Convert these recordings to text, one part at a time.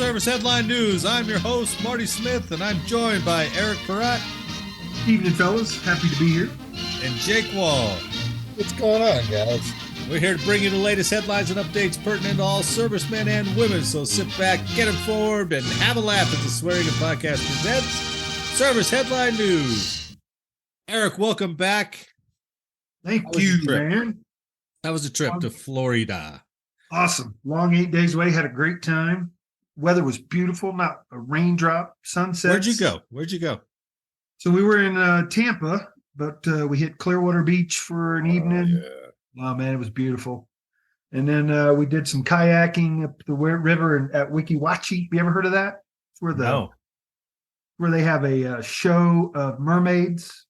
Service Headline News. I'm your host, Marty Smith, and I'm joined by Eric Peratt. Evening, fellas. Happy to be here. And Jake Wall. What's going on, guys? We're here to bring you the latest headlines and updates pertinent to all servicemen and women. So sit back, get informed, and have a laugh as the Swearing and Podcast presents Service Headline News. Eric, welcome back. Thank you, man. How was the trip to Florida? Awesome. Long 8 days away. Had a great time. Weather was beautiful. Not a raindrop. Sunset. Where'd you go? So we were in Tampa, but we hit Clearwater Beach for an evening. Yeah. Oh, man, it was beautiful. And then we did some kayaking up the river at Weeki Wachee. You ever heard of that? It's where they have a show of mermaids.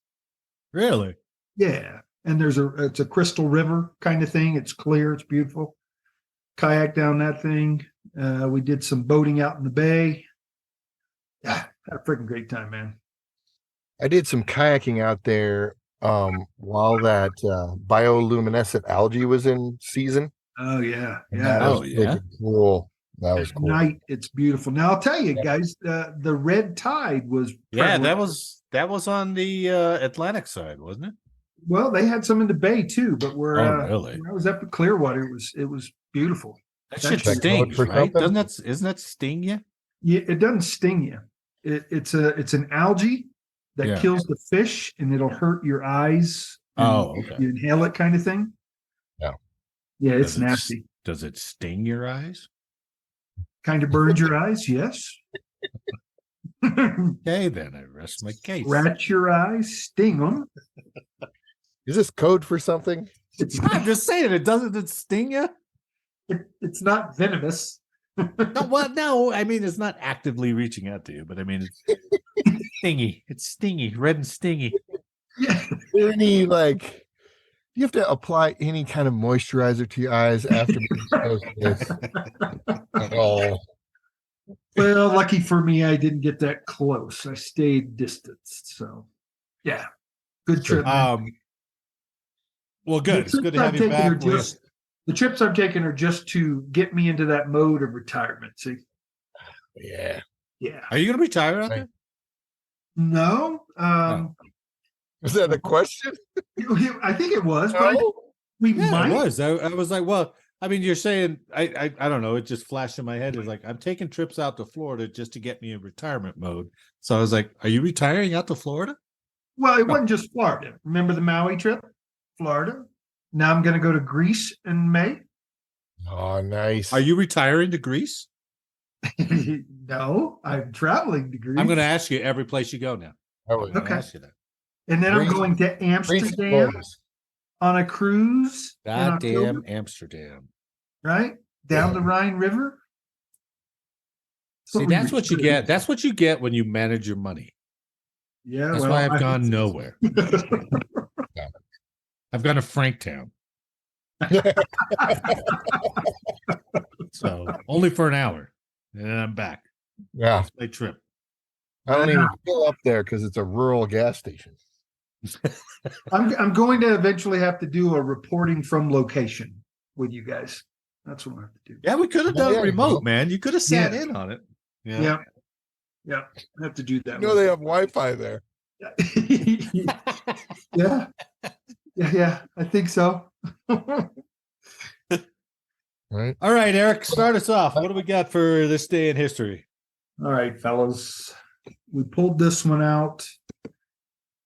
Really? Yeah. And it's a crystal river kind of thing. It's clear. It's beautiful. Kayak down that thing. We did some boating out in the bay. Yeah, had a freaking great time, man. I did some kayaking out there while that bioluminescent algae was in season. Oh yeah, And yeah. that was freaking cool. That was At cool. night, it's beautiful. Now I'll tell you guys, the red tide was. Yeah, prevalent. that was on the Atlantic side, wasn't it? Well, they had some in the bay too, but Really? when I was up at Clearwater, it was beautiful. That shit That's stings, for right? something? Isn't that sting you? Yeah, it doesn't sting you. It's an algae that Yeah. kills the fish, and it'll hurt your eyes. Oh, and okay. You inhale it, kind of thing. Yeah. Yeah, it's Does it nasty. Does it sting your eyes? Kind of burns your eyes, yes. Okay, then I rest my case. Scratch your eyes, sting them. Is this code for something? It's I'm just saying, it sting you? it's not venomous. No, well, no, I mean it's not actively reaching out to you, but I mean it's stingy. It's stingy, red and stingy. Yeah. Any do you have to apply any kind of moisturizer to your eyes after being exposed to this? At all? Well, lucky for me, I didn't get that close. I stayed distanced. So, yeah, good trip. Well, good. It's good to have you back. The trips I'm taking are just to get me into that mode of retirement. See? Yeah. Yeah. Are you going to retire out there? No. Is that a question? I think it was, but No. we Yeah, might. it was. I was like, well, I mean, you're saying I don't know. It just flashed in my head. It's like I'm taking trips out to Florida just to get me in retirement mode. So I was like, are you retiring out to Florida? Well, it wasn't just Florida. Remember the Maui trip? Florida. Now I'm going to go to Greece in May. Oh, nice. Are you retiring to Greece? No, I'm traveling to Greece. I'm going to ask you every place you go now. Oh, I'm going to Okay. ask you that. And then I'm Greece- going to Greece Amsterdam Florida's. on a cruise. in Goddamn October, Amsterdam. right? Down Yeah. the Rhine River. See, that's what you get. That's what you get when you manage your money. Yeah, That's well, why I've gone nowhere. I've gone to Franktown. So only for an hour. And then I'm back. Yeah. My trip. I don't even fill up there because it's a rural gas station. I'm going to eventually have to do a reporting from location with you guys. That's what I have to do. Yeah, we could have done Yeah, it remote, well, man. You could have sat yeah. in on it. Yeah. Yeah. I have to do that. You know they have Wi-Fi there. Yeah. Yeah. I think so. Right? All right, Eric, start us off. What do we got for this day in history? All right, fellas. We pulled this one out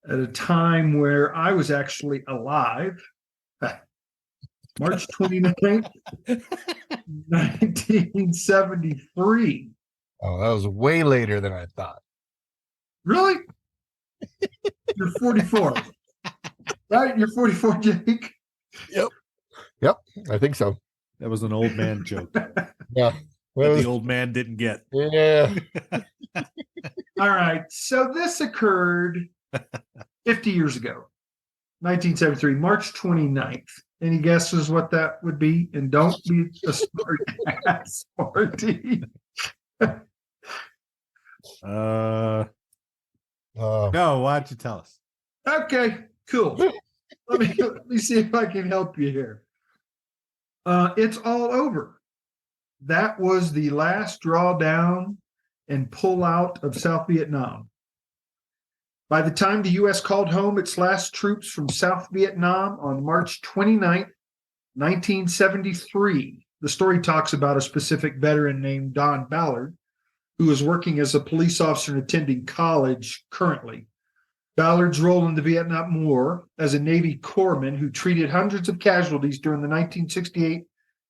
at a time where I was actually alive. March 29th, 1973. Oh, that was way later than I thought. Really? You're 44. Right? You're 44, Jake? Yep, I think so. That was an old man joke that Yeah. Well, the old man didn't get. yeah. All right. So this occurred 50 years ago, 1973, March 29th. Any guesses what that would be? And don't be a smart ass, Marty. No, why don't you tell us? Okay, cool. Let me see if I can help you here. It's all over. that was the last drawdown and pull out of South Vietnam. By the time the U.S. called home its last troops from South Vietnam on March 29th, 1973, the story talks about a specific veteran named Don Ballard, who is working as a police officer and attending college currently. Ballard's role in the Vietnam War as a Navy corpsman who treated hundreds of casualties during the 1968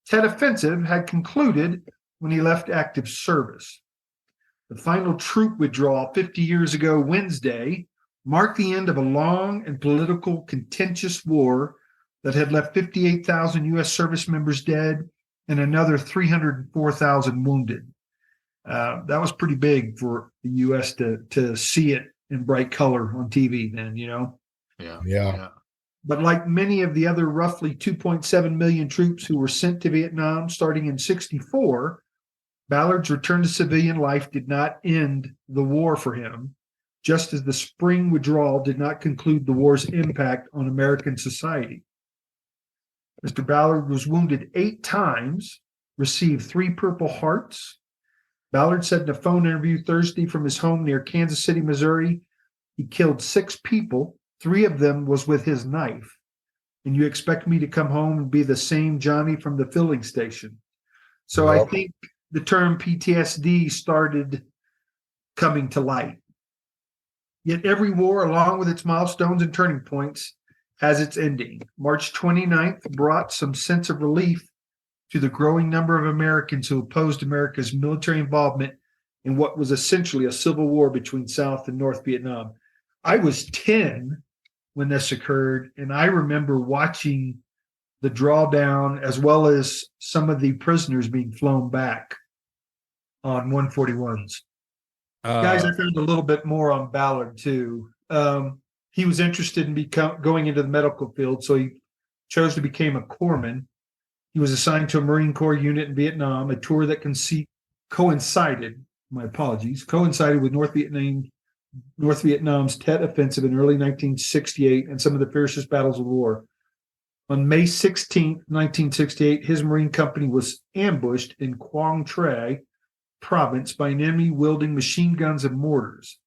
Tet Offensive had concluded when he left active service. The final troop withdrawal 50 years ago Wednesday marked the end of a long and political contentious war that had left 58,000 U.S. service members dead and another 304,000 wounded. That was pretty big for the U.S. to see it in bright color on TV then, you know? Yeah. But like many of the other roughly 2.7 million troops who were sent to Vietnam starting in 1964, Ballard's return to civilian life did not end the war for him, just as the spring withdrawal did not conclude the war's impact on American society. Mr. Ballard was wounded 8 times, received 3 Purple Hearts. Ballard said in a phone interview Thursday from his home near Kansas City, Missouri, he killed 6 people. 3 of them was with his knife. And you expect me to come home and be the same Johnny from the filling station. So I think the term PTSD started coming to light. Yet every war, along with its milestones and turning points, has its ending. March 29th brought some sense of relief to the growing number of Americans who opposed America's military involvement in what was essentially a civil war between South and North Vietnam. I was 10 when this occurred, and I remember watching the drawdown as well as some of the prisoners being flown back on 141s. Guys, I found a little bit more on Ballard, too. He was interested in going into the medical field, so he chose to become a corpsman. He was assigned to a Marine Corps unit in Vietnam, a tour that coincided with North Vietnam's Tet Offensive in early 1968 and some of the fiercest battles of the war. On May 16, 1968, his Marine company was ambushed in Quang Tri province by an enemy wielding machine guns and mortars.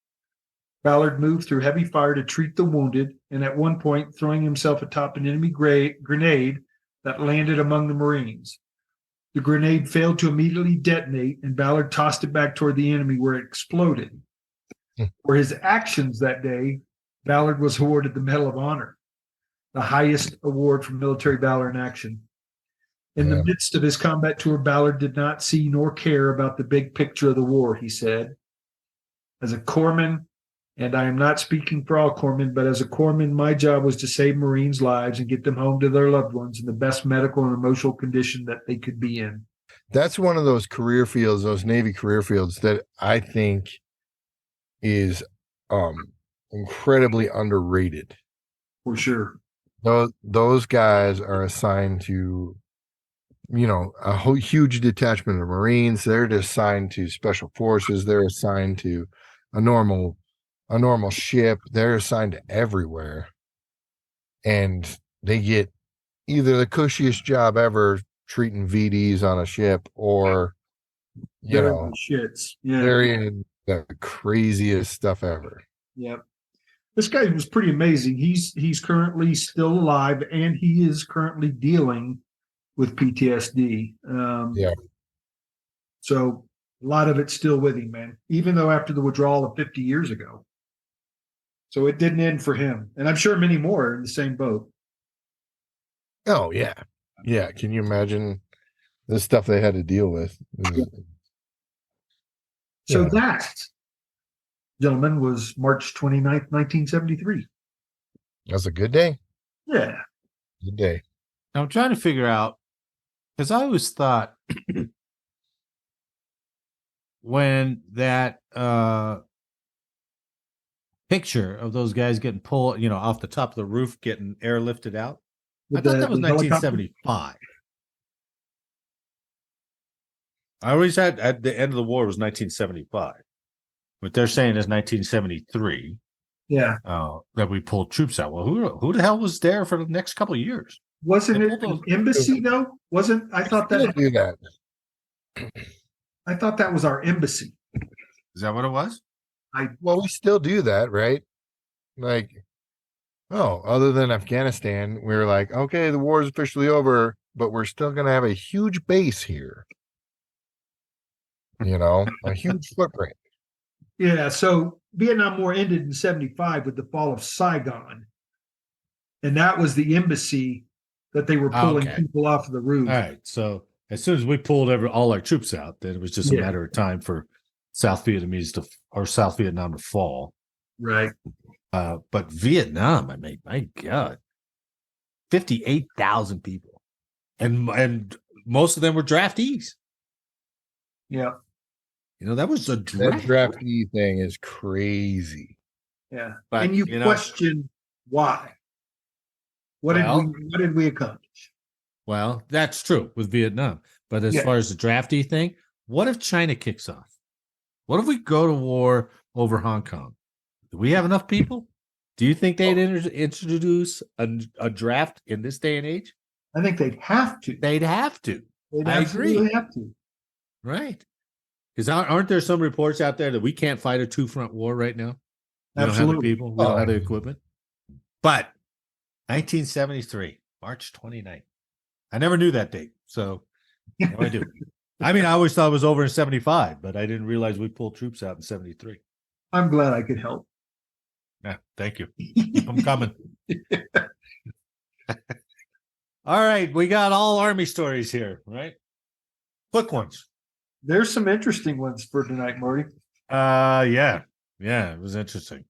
Ballard moved through heavy fire to treat the wounded, and at one point throwing himself atop an enemy grenade that landed among the Marines. The grenade failed to immediately detonate, and Ballard tossed it back toward the enemy where it exploded. For his actions that day, Ballard was awarded the Medal of Honor, the highest award for military valor in action. In the midst of his combat tour, Ballard did not see nor care about the big picture of the war, he said. As a corpsman, and I am not speaking for all corpsmen, but as a corpsman, my job was to save Marines' lives and get them home to their loved ones in the best medical and emotional condition that they could be in. That's one of those career fields, those Navy career fields that I think is incredibly underrated. For sure. Those guys are assigned to, a huge detachment of Marines. They're assigned to special forces. They're assigned to a normal ship. They're assigned to everywhere, and they get either the cushiest job ever treating VDs on a ship, or they're in the craziest stuff ever. Yep. This guy was pretty amazing. He's currently still alive, and he is currently dealing with PTSD. So a lot of it's still with him, man, even though after the withdrawal of 50 years ago. So it didn't end for him. And I'm sure many more are in the same boat. Oh, yeah. Yeah. Can you imagine the stuff they had to deal with? So that, gentlemen, was March 29th, 1973. That's a good day. Yeah. Good day. Now I'm trying to figure out, because I always thought when that picture of those guys getting pulled, off the top of the roof, getting airlifted out, I thought that was 1975. I always had at the end of the war was 1975, but they're saying it's 1973. Yeah. That we pulled troops out. Well, who the hell was there for the next couple of years? Wasn't it an embassy though? I thought that do that. I thought that was our embassy. Is that what it was? Well, we still do that, right? Like, oh, other than Afghanistan, we're like, okay, the war is officially over, but we're still going to have a huge base here. A huge footprint. Yeah, so Vietnam War ended in 1975 with the fall of Saigon. And that was the embassy that they were pulling people off of the roof. All right. So as soon as we pulled all our troops out, then it was just a matter of time for South Vietnam to fall. Right. But Vietnam, I mean, my God, 58,000 people, and most of them were draftees. Yeah. That was a draft. That draftee thing is crazy. Yeah. But, and you question why. What did we accomplish? Well, that's true with Vietnam. But as far as the draftee thing, what if China kicks off? What if we go to war over Hong Kong? Do we have enough people? Do you think they'd introduce a draft in this day and age? I think they'd have to. They'd have to. They'd I agree. have to. Right. Because aren't there some reports out there that we can't fight a two-front war right now? We don't have the people. We don't have the equipment. But 1973, March 29th. I never knew that date. So now I do. I mean, I always thought it was over in 75, but I didn't realize we pulled troops out in 73. I'm glad I could help. Yeah, thank you. I'm coming. All right, we got all Army stories here, right? Quick ones. There's some interesting ones for tonight, Marty. Yeah, it was interesting.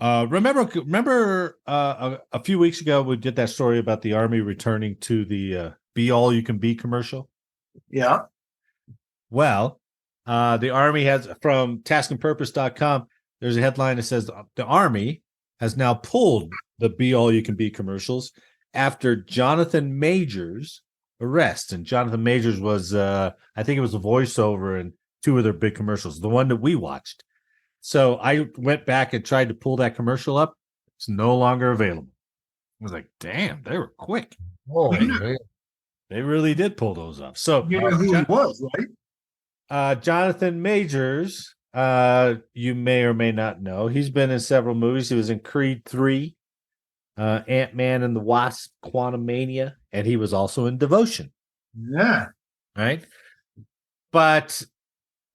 Remember a few weeks ago we did that story about the Army returning to the Be All You Can Be commercial? Yeah. Well, the Army has, from taskandpurpose.com, there's a headline that says the Army has now pulled the Be All You Can Be commercials after Jonathan Majors' arrest. And Jonathan Majors was, I think it was a voiceover in two of their big commercials, the one that we watched. So I went back and tried to pull that commercial up. It's no longer available. I was like, damn, they were quick. Oh, man. They really did pull those up. So you know who he was, right? Jonathan Majors, you may or may not know. He's been in several movies. He was in Creed 3, Ant-Man and the Wasp, Quantumania, and he was also in Devotion. Yeah. Right? But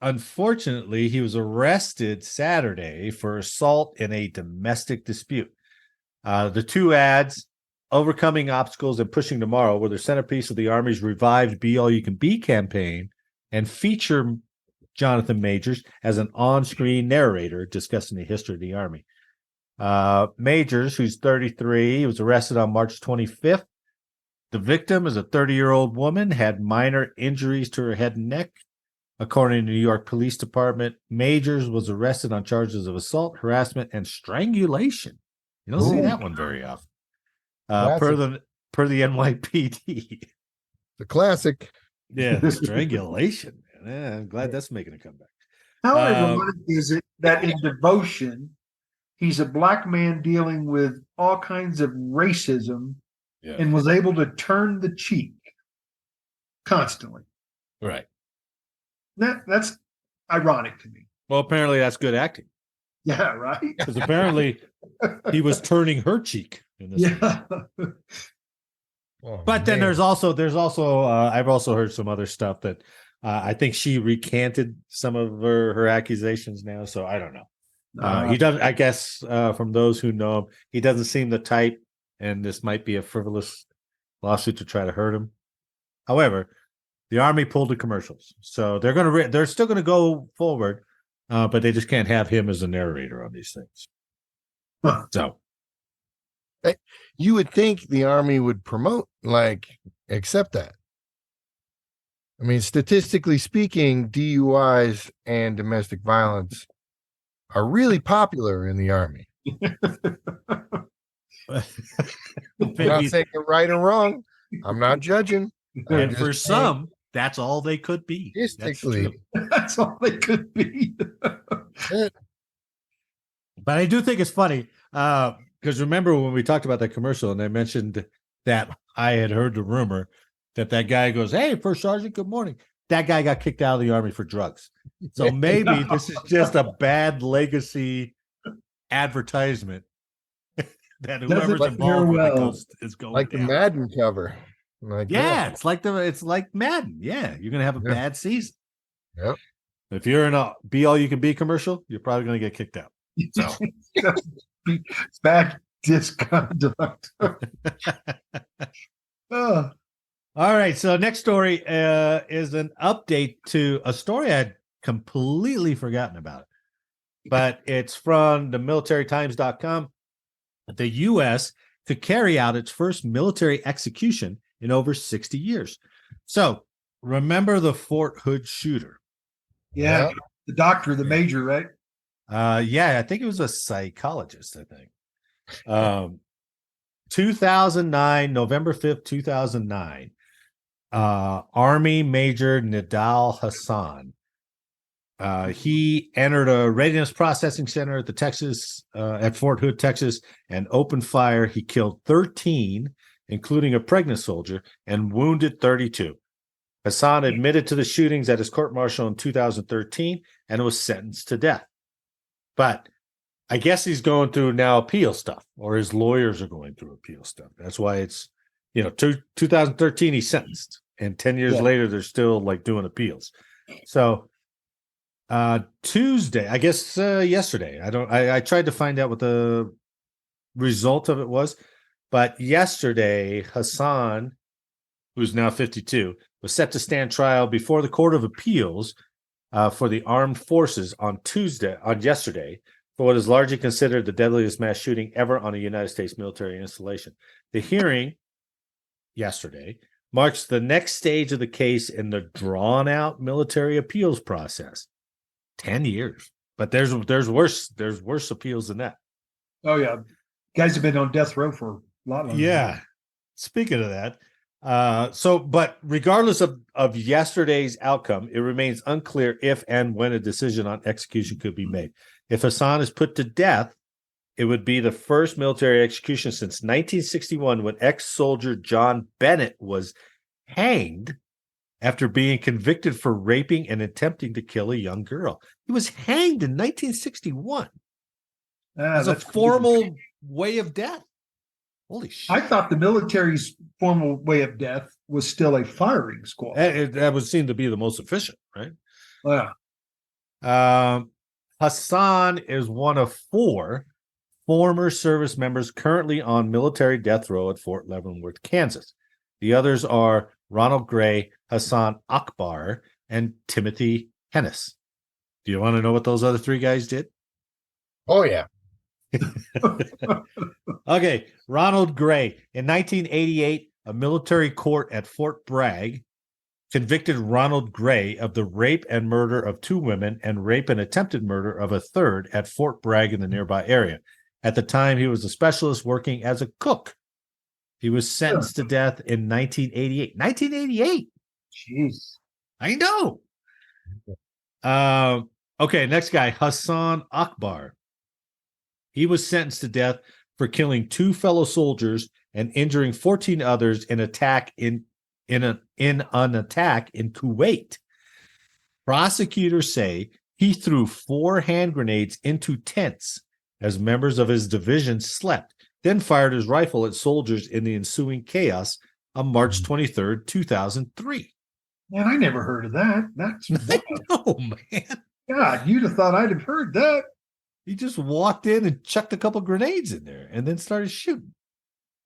unfortunately, he was arrested Saturday for assault in a domestic dispute. The two ads, Overcoming Obstacles and Pushing Tomorrow, were the centerpiece of the Army's revived Be All You Can Be campaign and feature Jonathan Majors as an on-screen narrator discussing the history of the Army. Majors, who's 33, he was arrested on March 25th. The victim is a 30-year-old woman, had minor injuries to her head and neck. According to the New York Police Department, Majors was arrested on charges of assault, harassment, and strangulation. You don't see that one very often. Per the NYPD. The classic. Yeah, strangulation. Yeah, I'm glad that's making a comeback. How ironic is it that in Devotion, he's a black man dealing with all kinds of racism and was able to turn the cheek constantly. Right. That's ironic to me. Well, apparently that's good acting. Yeah, right. Because apparently he was turning her cheek. In this but then there's also I've also heard some other stuff that I think she recanted some of her accusations now. So I don't know. He doesn't. I guess from those who know him, he doesn't seem the type, and this might be a frivolous lawsuit to try to hurt him. However, the Army pulled the commercials, so they're still gonna go forward, but they just can't have him as a narrator on these things. Huh. So you would think the Army would accept that. I mean, statistically speaking, DUIs and domestic violence are really popular in the Army. I'm not saying you're right or wrong. I'm not judging. And for some, that's all they could be. Statistically, that's all they could be. But I do think it's funny because remember when we talked about that commercial and I mentioned that I had heard the rumor that guy goes, "Hey, First Sergeant, good morning." that guy got kicked out of the army for drugs. So maybe this is just a bad legacy advertisement that whoever's Doesn't involved with it well. is going Like the down. Madden cover. Like, Yeah, it's like Madden. Yeah, you're gonna have a bad season. Yep. If you're in a Be All You Can Be commercial, you're probably gonna get kicked out. So Bad disconduct. Oh, all right. So next story is an update to a story I'd completely forgotten about. But it's from the militarytimes.com. The U.S. could carry out its first military execution in over 60 years. So remember the Fort Hood shooter? yeah. The doctor, the major, right? Yeah, I think it was a psychologist, I think. 2009, November 5th, 2009, Army Major Nidal Hassan. He entered a readiness processing center at the at Fort Hood, Texas, and opened fire. He killed 13, including a pregnant soldier, and wounded 32. Hassan admitted to the shootings at his court-martial in 2013 and was sentenced to death. But I guess he's going through now appeal stuff, or his lawyers are going through appeal stuff. That's why it's, 2013 he's sentenced, and 10 years later they're still like doing appeals. So Tuesday, I guess yesterday, I tried to find out what the result of it was, but yesterday Hassan, who's now 52, was set to stand trial before the Court of Appeals for the Armed Forces on yesterday, for what is largely considered the deadliest mass shooting ever on a United States military installation. The hearing yesterday marks the next stage of the case in the drawn-out military appeals process. 10 years, but there's worse appeals than that. Oh yeah, guys have been on death row for a lot longer. Yeah. Speaking of that, but regardless of yesterday's outcome, it remains unclear if and when a decision on execution could be made. If Hassan is put to death, it would be the first military execution since 1961, when ex-soldier John Bennett was hanged after being convicted for raping and attempting to kill a young girl. He was hanged in 1961 as a formal way of death. Holy shit. I thought the military's formal way of death was still a firing squad. That would seem to be the most efficient, right? Yeah. Hassan is one of 4 former service members currently on military death row at Fort Leavenworth, Kansas. The others are Ronald Gray, Hassan Akbar, and Timothy Hennis. Do you want to know what those other 3 guys did? Oh, yeah. Okay, Ronald Gray. In 1988, a military court at Fort Bragg convicted Ronald Gray of the rape and murder of 2 women and rape and attempted murder of a 3rd at Fort Bragg in the nearby area. At the time, he was a specialist working as a cook. He was sentenced to death in 1988. 1988. Jeez. I know. Okay, next guy, Hassan Akbar. He was sentenced to death for killing 2 fellow soldiers and injuring 14 others in an attack in Kuwait. Prosecutors say he threw 4 hand grenades into tents as members of his division slept, then fired his rifle at soldiers in the ensuing chaos on March 23rd, 2003. Man, I never heard of that. That's I know, man. God, you'd have thought I'd have heard that. He just walked in and chucked a couple grenades in there and then started shooting.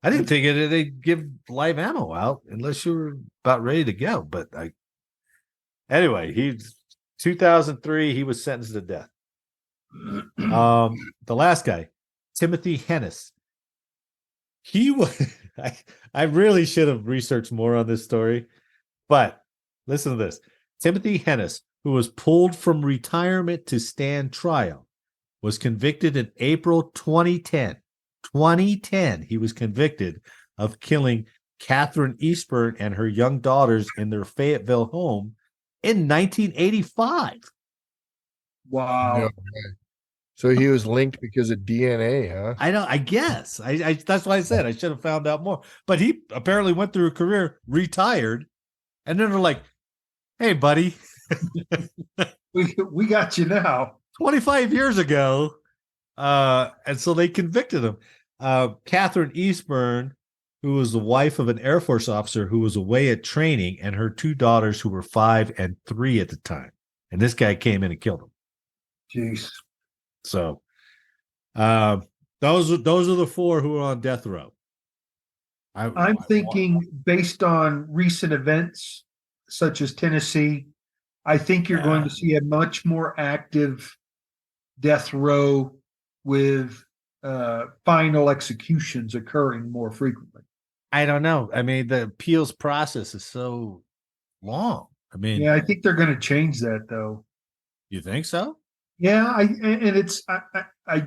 I didn't think they'd give live ammo out unless you were about ready to go. But anyway, 2003, he was sentenced to death. The last guy, Timothy Hennis. He was, I really should have researched more on this story, but listen to this. Timothy Hennis, who was pulled from retirement to stand trial, was convicted in April 2010. 2010, he was convicted of killing Catherine Eastburn and her young daughters in their Fayetteville home in 1985. Wow. No. So he was linked because of DNA, huh? I know, I guess. I that's why I said I should have found out more. But he apparently went through a career, retired, and then they're like, hey, buddy, We got you now. 25 years ago. And so they convicted him. Catherine Eastburn, who was the wife of an Air Force officer who was away at training, and her two daughters who were 5 and 3 at the time. And this guy came in and killed them. Jeez. So those are the 4 who are on death row. I'm thinking based on recent events such as Tennessee, I think you're going to see a much more active death row with final executions occurring more frequently. I don't know. I mean, the appeals process is so long. I mean, Yeah, I think they're going to change that though. You think so? Yeah, I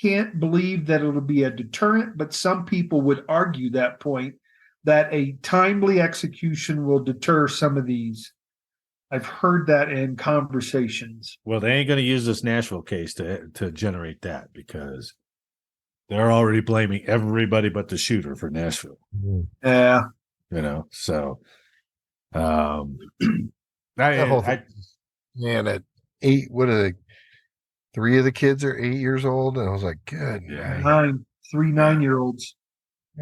can't believe that it'll be a deterrent, but some people would argue that point that a timely execution will deter some of these. I've heard that in conversations. Well, they ain't going to use this Nashville case to generate that, because they're already blaming everybody but the shooter for Nashville. Yeah. You know, so Man, at 8, what are they? 3 of the kids are 8 years old, and I was like, good. Yeah. 3 9-year-olds.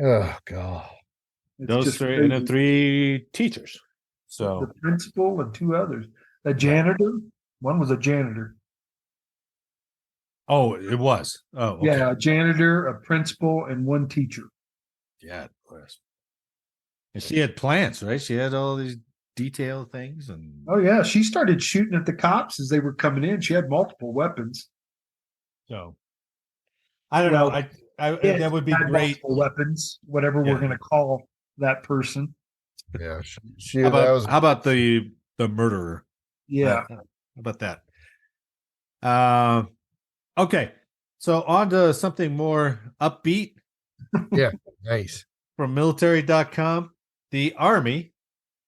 Oh God. It's those just 3 crazy. and then 3 teachers. So The principal and 2 others. A janitor. One was a janitor. oh, it was. Oh, okay. Yeah, a janitor, a principal, and 1 teacher. Yeah, it was. And she had plans, right? She had all these detailed things, and Oh yeah, she started shooting at the cops as they were coming in. She had multiple weapons. so I don't Well, know. I Yeah, that would be had great. multiple weapons, whatever Yeah. we're going to call that person. Yeah. How about the murderer? Yeah. How about that? Okay. So on to something more upbeat Nice. from military.com. The Army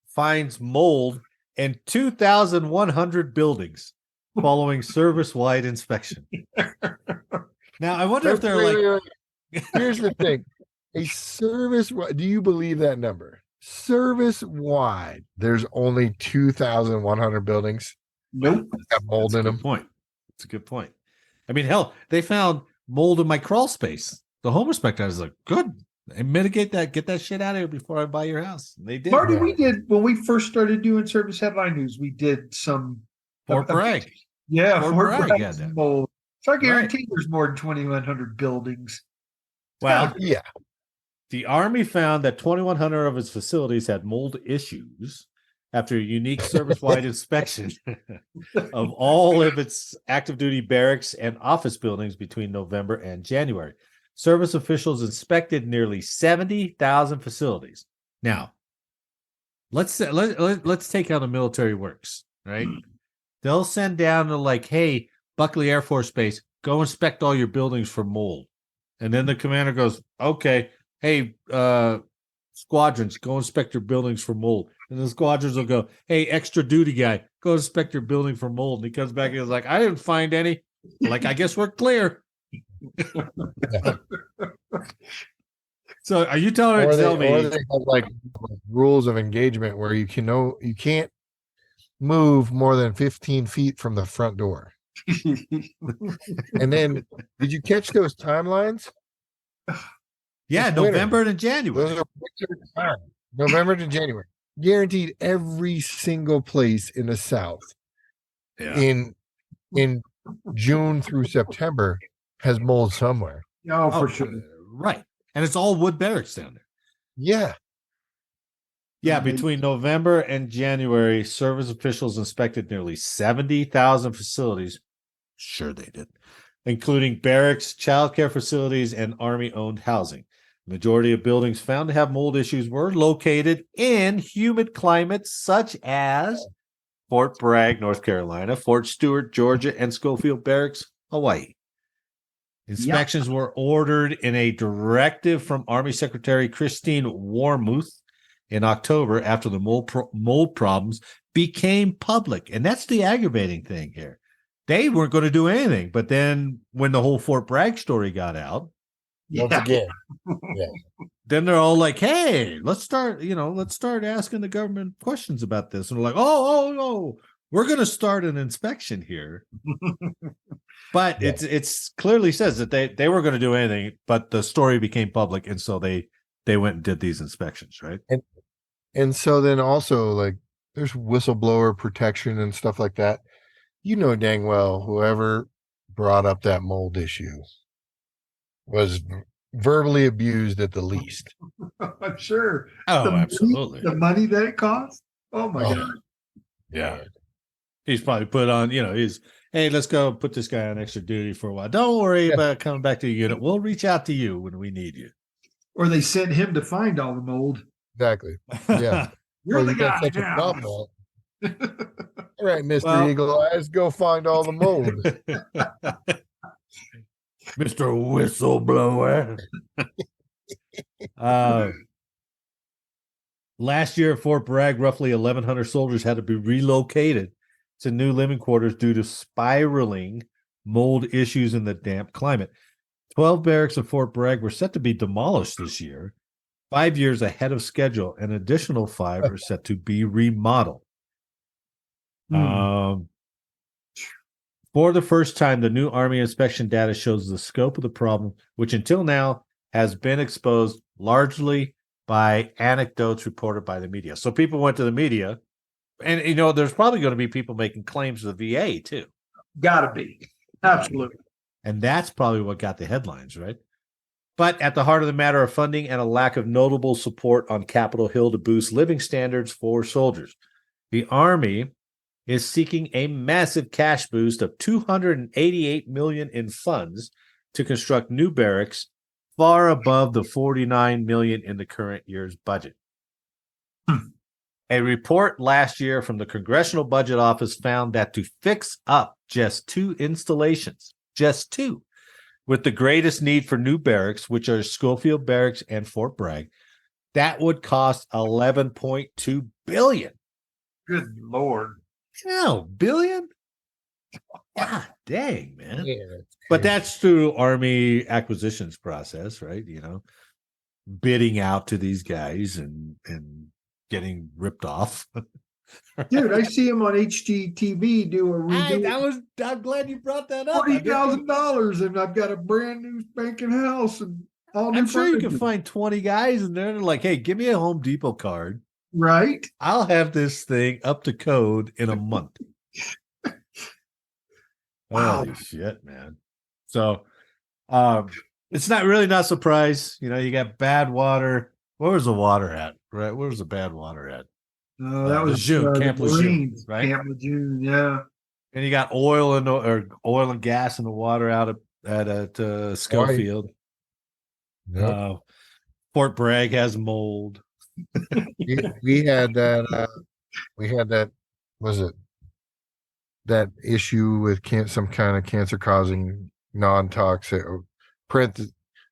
finds mold in 2,100 buildings following service-wide inspection. Now, I wonder if they're like... Here's the thing. A service, do you believe that number? Service-wide, there's only 2,100 buildings Nope. got mold That's a in good them. point. It's a good point. I mean, hell, they found mold in my crawl space. The home inspector was like, good. And mitigate that. Get that shit out of here before I buy your house. And they did. Marty, Yeah. we did when we first started doing service headline news. We did some Fort Bragg. Yeah, Fort Fort Bragg Bragg had that. mold. So I guarantee there's more than 2,100 buildings. Well, Yeah. the Army found that 2,100 of its facilities had mold issues after a unique service-wide inspection of all of its active duty barracks and office buildings between November and January. Service officials inspected nearly 70,000 facilities. Now, let's take how the military works, right? They'll send down to like, hey, Buckley Air Force Base, go inspect all your buildings for mold. And then the commander goes, okay, hey, squadrons, go inspect your buildings for mold. And the squadrons will go, hey, extra duty guy, go inspect your building for mold. And he comes back and he's like, I didn't find any. Like, I guess we're clear. So are you telling Or tell they me? have like rules of engagement where you can't move more than 15 feet from the front door. And then, did you catch those timelines? Yeah, It's winter. November to January. Those are winter time. November to January. Guaranteed every single place in the South Yeah. in June through September has mold somewhere. Oh, for sure. Right. And it's all wood barracks down there. Yeah. Yeah, Amazing. between November and January, service officials inspected nearly 70,000 facilities. Sure they did. Including barracks, childcare facilities, and Army-owned housing. The majority of buildings found to have mold issues were located in humid climates such as Fort Bragg, North Carolina, Fort Stewart, Georgia, and Schofield Barracks, Hawaii. Inspections were ordered in a directive from Army Secretary Christine Warmuth in October after the mold problems became public. And that's the aggravating thing here. They weren't going to do anything. But then when the whole Fort Bragg story got out, Once Yeah. again. Yeah. Then they're all like, "Hey, let's start asking the government questions about this." And they're like, "Oh, we're going to start an inspection here." But Yeah. it's clearly says that they were going to do anything, but the story became public, and so they went and did these inspections, right? And so then also like there's whistleblower protection and stuff like that. You know dang well whoever brought up that mold issue was verbally abused at the least. I'm sure. Oh, The absolutely. the money that it costs. Oh my Oh. God. Yeah. He's probably put on, hey, let's go put this guy on extra duty for a while. Don't worry about coming back to the unit. We'll reach out to you when we need you. Or they sent him to find all the mold. Exactly. Yeah. You're Oh, the you got guy such a now. problem. All right, Mr. Well- Eagle Eyes, go find all the mold. Mr. Whistleblower. Last year at Fort Bragg, roughly 1,100 soldiers had to be relocated to new living quarters due to spiraling mold issues in the damp climate. 12 barracks at Fort Bragg were set to be demolished this year, 5 years ahead of schedule. An additional 5 are set to be remodeled. For the first time, the new Army inspection data shows the scope of the problem, which until now has been exposed largely by anecdotes reported by the media. So people went to the media, and there's probably going to be people making claims to the VA too. Gotta be. Absolutely. And that's probably what got the headlines, right? But at the heart of the matter are funding and a lack of notable support on Capitol Hill to boost living standards for soldiers. The Army is seeking a massive cash boost of $288 million in funds to construct new barracks, far above the $49 million in the current year's budget. A report last year from the Congressional Budget Office found that to fix up just 2 installations, just 2, with the greatest need for new barracks, which are Schofield Barracks and Fort Bragg, that would cost $11.2 billion. Good Lord. No, billion? God dang, man. Yeah, But that's through Army acquisitions process, right? Bidding out to these guys and getting ripped off. Dude, I see him on HGTV do a redo. I'm glad you brought that up. $40,000, and I've got a brand new spanking house and all new I'm sure you can furniture. find 20 guys in there and they're like, hey, give me a Home Depot card. Right? I'll have this thing up to code in a month. Wow. Holy shit, man. So it's not surprise. You got bad water. Where was the water at? Right? Where was the bad water at? No, that was Lejeune, Camp the Lejeune, Marines, right? Camp Lejeune, yeah. And you got oil and gas in the water out at Schofield. Yep. Fort Bragg has mold. we had that. Was it that issue with some kind of cancer-causing non-toxic,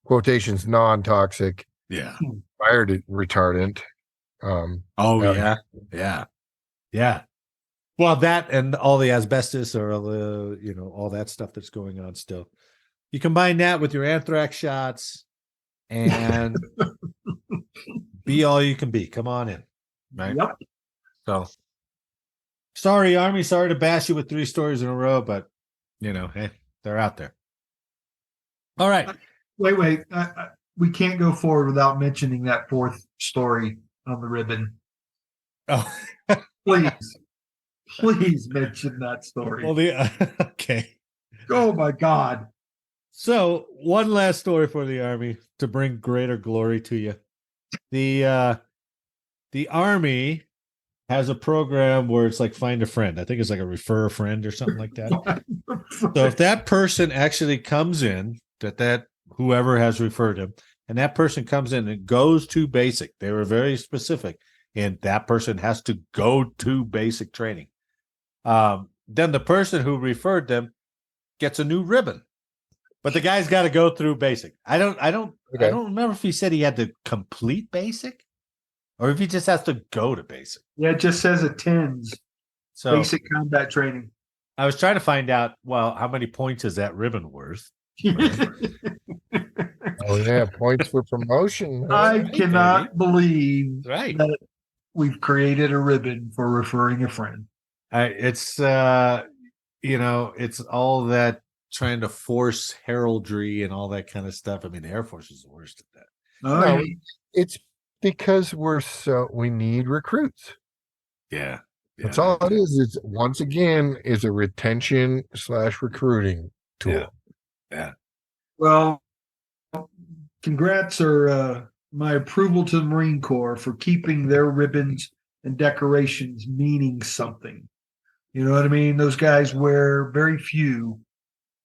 quotations non-toxic, Yeah. fire retardant? Yeah. Well, that and all the asbestos or all that stuff that's going on still. You combine that with your anthrax shots and be all you can be. Come on in. Right? Yep. So sorry, Army. Sorry to bash you with 3 stories in a row, but hey, they're out there. All right. Wait. We can't go forward without mentioning that 4th story on the ribbon. Oh, Please mention that story. well, okay. Oh my God. So one last story for the Army to bring greater glory to you. The Army has a program where it's like find a friend. I think it's like a refer a friend or something like that. So if that person actually comes in, that whoever has referred him, and that person comes in and goes to basic, they were very specific, and that person has to go to basic training. Then the person who referred them gets a new ribbon. But the guy's got to go through basic. I don't remember if he said he had to complete basic or if he just has to go to basic. Yeah, it just says attends So basic combat training. I was trying to find out, well, how many points is that ribbon worth? Oh yeah, points for promotion. I right, cannot believe Right. that we've created a ribbon for referring a friend. It's it's all that trying to force heraldry and all that kind of stuff. I mean, the Air Force is the worst at that. Oh, No, yeah. it's because we need recruits. Yeah. That's all it is. It's once again is a retention / recruiting tool. Yeah. Well, congrats or my approval to the Marine Corps for keeping their ribbons and decorations meaning something. You know what I mean? Those guys wear very few,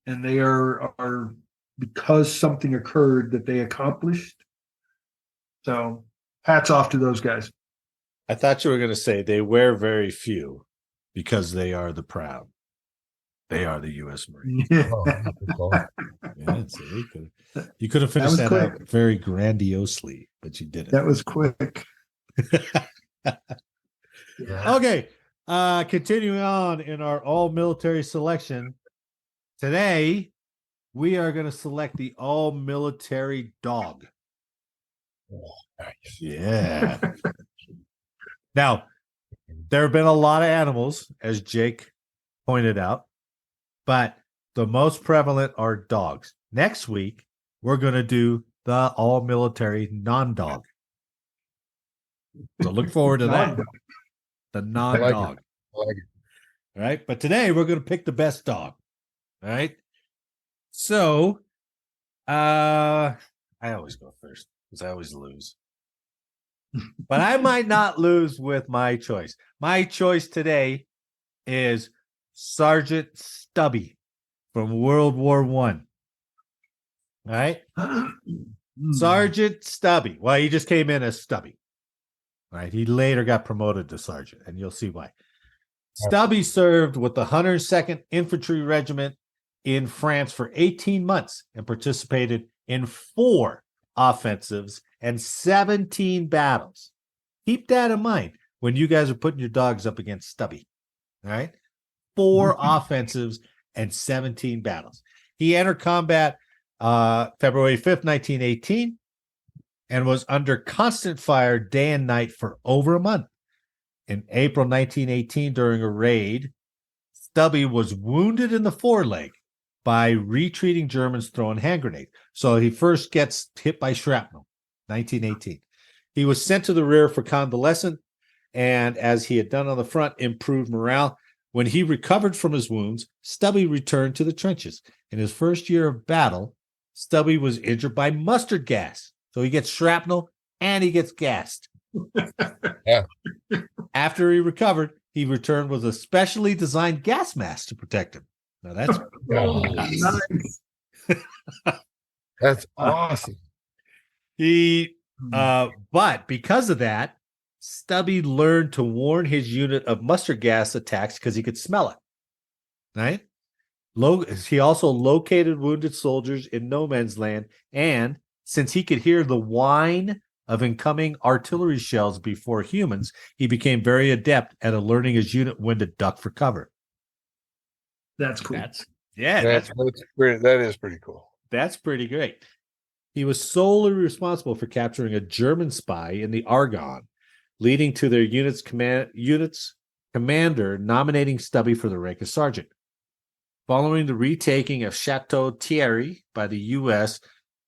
and they are because something occurred that they accomplished. So hats off to those guys. I thought you were going to say they wear very few because they are the proud. They are the U.S. Marine. Oh, Yeah, see, you could have finished That that, was out very grandiosely, but you didn't. That was quick. yeah. Okay. Continuing on in our all military selection. Today, we are going to select the all military dog. Nice. Yeah. Now, there have been a lot of animals, as Jake pointed out, but the most prevalent are dogs. Next week, we're going to do the all military non-dog. So look forward to that. The non-dog. I like it. All right. But today we're going to pick the best dog. All right. So I always go first because I always lose. But I might not lose with my choice. My choice today is Sergeant Stubby from World War One. All right. Sergeant Stubby. Well, he just came in as Stubby. All right. He later got promoted to sergeant, and you'll see why. Stubby served with the 102nd Infantry Regiment in France for 18 months and participated in 4 offensives and 17 battles. Keep that in mind when you guys are putting your dogs up against Stubby. All right. 4 offensives and 17 battles. He entered combat February 5th, 1918, and was under constant fire day and night for over a month. In April 1918, during a raid, Stubby was wounded in the foreleg by retreating Germans throwing hand grenades. So he first gets hit by shrapnel, 1918. He was sent to the rear for convalescent, and as he had done on the front, improved morale. When he recovered from his wounds, Stubby returned to the trenches. In his first year of battle, Stubby was injured by mustard gas. So he gets shrapnel and he gets gassed. Yeah. After he recovered, he returned with a specially designed gas mask to protect him. Now that's Nice. That's awesome. But because of that, Stubby learned to warn his unit of mustard gas attacks because he could smell it. Right? He also located wounded soldiers in no man's land, and since he could hear the whine of incoming artillery shells before humans, he became very adept at alerting his unit when to duck for cover. That's cool. That is pretty cool. That's pretty great. He was solely responsible for capturing a German spy in the Argonne, leading to their unit's commander nominating Stubby for the rank of sergeant. Following the retaking of Chateau Thierry by the U.S.,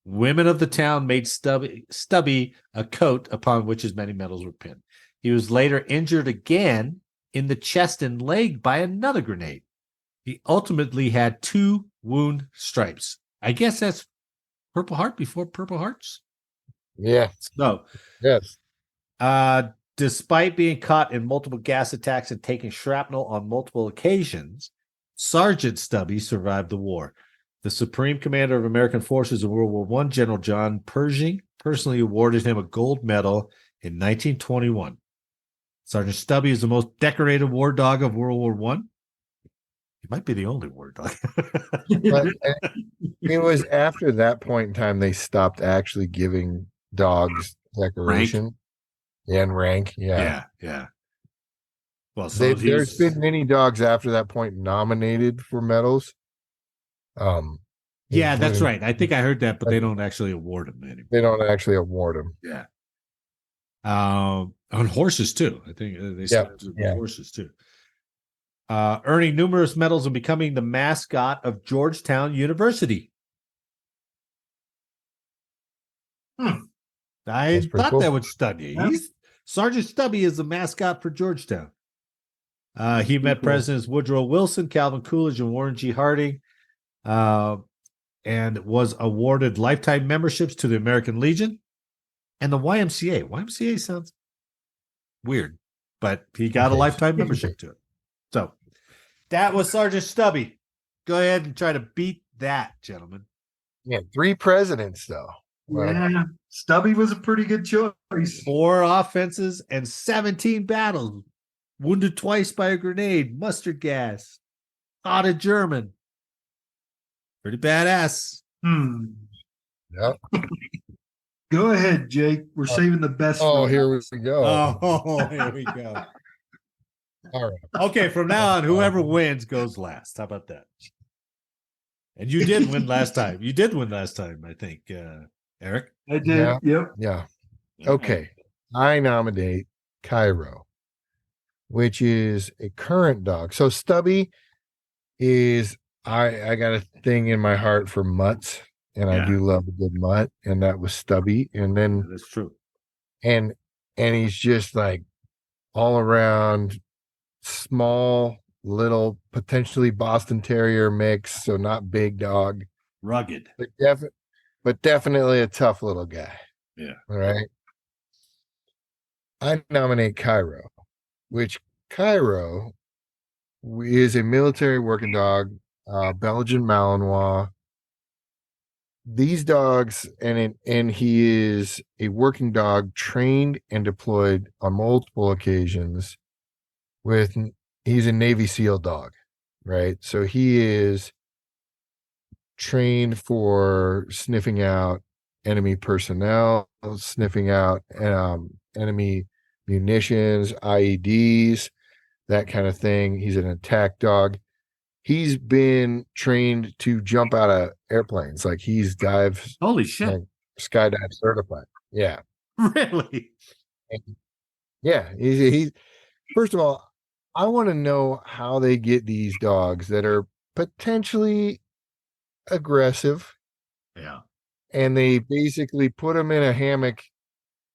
women of the town made Stubby a coat upon which his many medals were pinned. He was later injured again in the chest and leg by another grenade. He ultimately had 2 wound stripes. I guess that's Purple Heart before Purple Hearts. Yeah. So, yes. Despite being caught in multiple gas attacks and taking shrapnel on multiple occasions, Sergeant Stubby survived the war. The Supreme Commander of American Forces in World War I, General John Pershing, personally awarded him a gold medal in 1921. Sergeant Stubby is the most decorated war dog of World War I. He might be the only war dog. But it was after that point in time they stopped actually giving dogs decoration and rank. Yeah. Well, so there's been many dogs after that point nominated for medals. Yeah, that's including- right. I think I heard that, but they don't actually award them anymore. They don't actually award them. Yeah. On horses too. I think they stopped with horses too. Earning numerous medals and becoming the mascot of Georgetown University. I That's pretty thought cool. that would stun you. Yeah. Sergeant Stubby is the mascot for Georgetown. He met cool. Presidents Woodrow Wilson, Calvin Coolidge, and Warren G. Harding, and was awarded lifetime memberships to the American Legion and the YMCA. YMCA sounds weird, but he got a lifetime membership to it. So that was Sergeant Stubby. Go ahead and try to beat that, gentlemen. Yeah, 3 presidents though. Well, Yeah, Stubby was a pretty good choice. 4 offenses and 17 battles. Wounded twice by a grenade, mustard gas, fought a German. Pretty badass. Yep. Go ahead, Jake. We're saving the best. Oh, for here last. we go. Oh, here we go. All right. Okay, from now on, whoever wins goes last. How about that? And you did win last time. You did win last time, I think, Eric. I did. Yeah. Yep. Yeah. Okay. I nominate Cairo, which is a current dog. So Stubby is I got a thing in my heart for mutts, and I Yeah. do love a good mutt, and that was Stubby. And then That's true. and he's just like all around small, little, potentially Boston Terrier mix, so not big dog, Rugged. but definitely a tough little guy. Yeah. All right. I nominate Cairo, which Cairo is a military working dog, Belgian Malinois. These dogs, and he is a working dog trained and deployed on multiple occasions. He's a Navy SEAL dog, right? So he is trained for sniffing out enemy personnel, sniffing out enemy munitions, IEDs, that kind of thing. He's an attack dog. He's been trained to jump out of airplanes. Like he's Holy shit. like, skydive certified. Yeah. Really? Yeah. He's first of all, I want to know how they get these dogs that are potentially aggressive, Yeah. and they basically put them in a hammock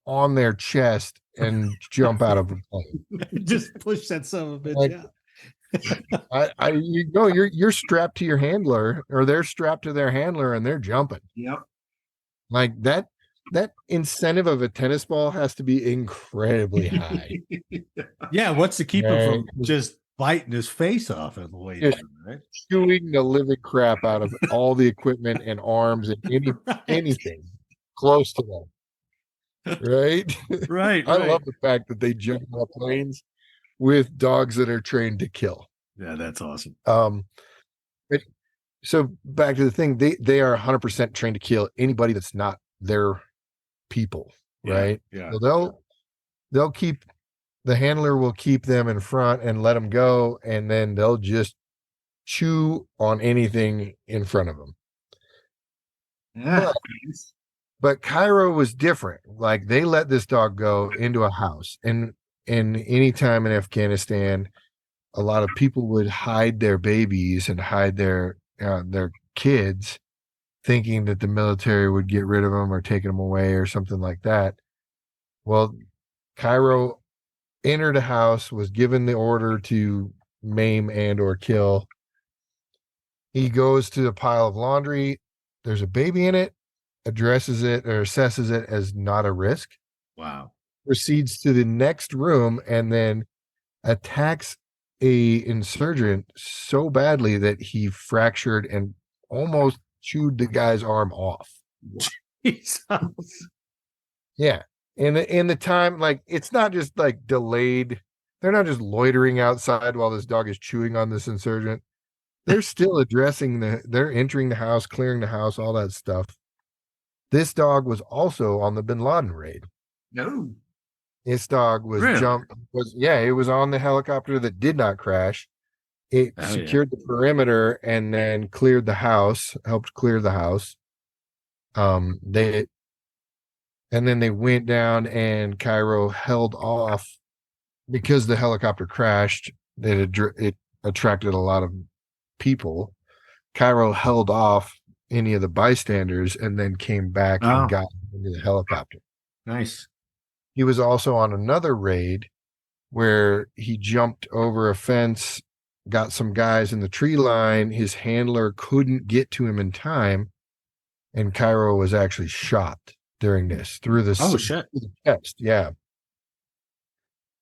on their chest and jump out of a plane. Just push that son of a bitch Like, out. You're strapped to your handler, or they're strapped to their handler, and they're jumping. Yep. Like that incentive of a tennis ball has to be incredibly high. Yeah, what's to keep him Right. from just biting his face off on the way Just- down, right? Chewing the living crap out of all the equipment and arms and anything close to them. Right? Right. I right. love the fact that they jump out of planes with dogs that are trained to kill. Yeah, that's awesome. But so back to the thing, they are 100% trained to kill anybody that's not their people, Yeah, right? Yeah. So they'll keep the handler will keep them in front and let them go, and then they'll just chew on anything in front of them. Yeah. But Cairo was different. Like they let this dog go into a house, and any time in Afghanistan, a lot of people would hide their babies and hide their kids, thinking that the military would get rid of them or take them away or something like that. Well, Cairo entered a house, was given the order to maim and or kill. He goes to the pile of laundry. There's a baby in it, addresses it or assesses it as not a risk, Wow. proceeds to the next room, and then attacks a insurgent so badly that he fractured and almost chewed the guy's arm off. Jesus. Yeah. In the time, like it's not just like delayed. They're not just loitering outside while this dog is chewing on this insurgent. They're still they're entering the house, clearing the house, all that stuff. This dog was also on the Bin Laden raid. No. This dog was Really? it was on the helicopter that did not crash. It Oh, secured the perimeter and then cleared the house, helped clear the house. They and then they went down and Cairo held off because the helicopter crashed. It attracted a lot of people. Cairo held off any of the bystanders and then came back Oh. and got into the helicopter. Nice. He was also on another raid where he jumped over a fence, got some guys in the tree line. His handler couldn't get to him in time, and Cairo was actually shot during this through the Shit. chest. Yeah.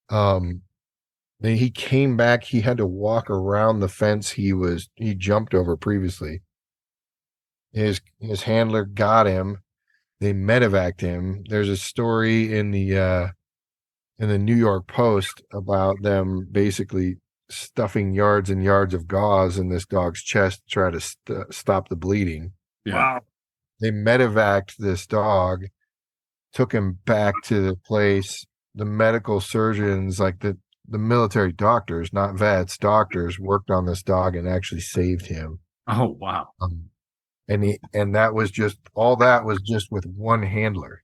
Then he came back. He had to walk around the fence he jumped over previously. His handler got him. They medevaced him. There's a story in the New York Post about them basically stuffing yards and yards of gauze in this dog's chest to try to stop the bleeding. Yeah. Wow. They medevaced this dog, took him back to the place. The medical surgeons, like the military doctors, not vets, doctors, worked on this dog and actually saved him. Oh, wow. And that was just all that was just with one handler.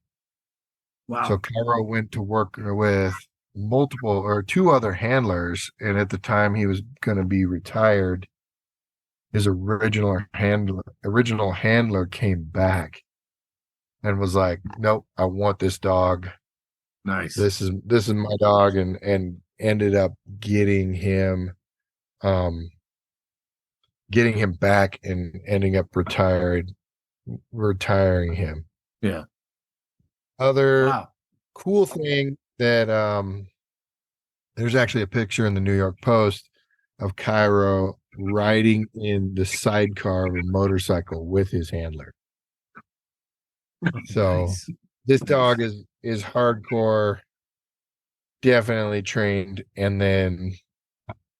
Wow. So Cairo went to work with two other handlers, and at the time he was going to be retired, his original handler came back and was like, "Nope, I want this dog. Nice. This is my dog," and ended up getting him back and ending up retiring him. Yeah. Other Wow. cool thing that there's actually a picture in the New York Post of Cairo riding in the sidecar of a motorcycle with his handler. So Nice. this dog is hardcore, definitely trained and then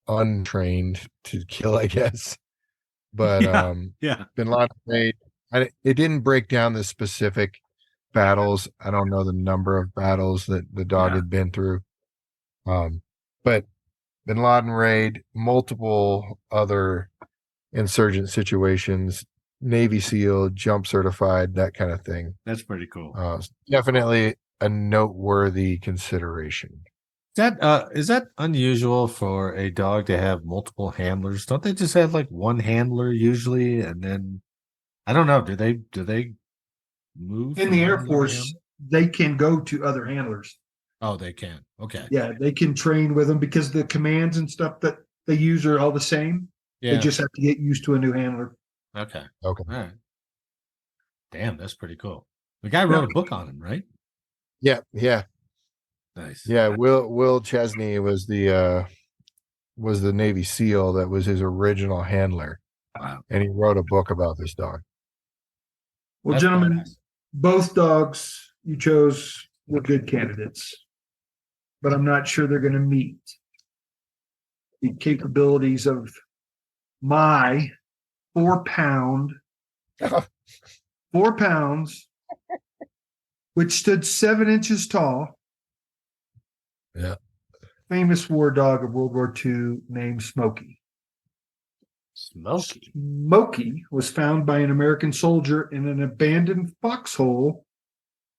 untrained to kill, I guess. But Yeah. Bin Laden raid, it didn't break down the specific battles. I don't know the number of battles that the dog had been through. But Bin Laden raid, multiple other insurgent situations, Navy SEAL, jump certified, that kind of thing. That's pretty cool. Definitely a noteworthy consideration. Is that unusual for a dog to have multiple handlers? Don't they just have like one handler usually, and then I don't know. Do they move In from the Air handler to Force, handler? they can go to other handlers. Oh, they can. Okay. Yeah, they can train with them because the commands and stuff that they use are all the same. Yeah. They just have to get used to a new handler. Okay. Okay. All right. Damn, that's pretty cool. The guy wrote a book on him, right? Yeah. Nice. Yeah. Will Chesney was the Navy SEAL that was his original handler. Wow. And he wrote a book about this dog. Well, That's gentlemen, badass. both dogs you chose were good candidates, but I'm not sure they're going to meet the capabilities of my 4 pound, 4 pounds, which stood 7 inches tall. Yeah. Famous war dog of World War II named Smokey. Smoky. Smokey was found by an American soldier in an abandoned foxhole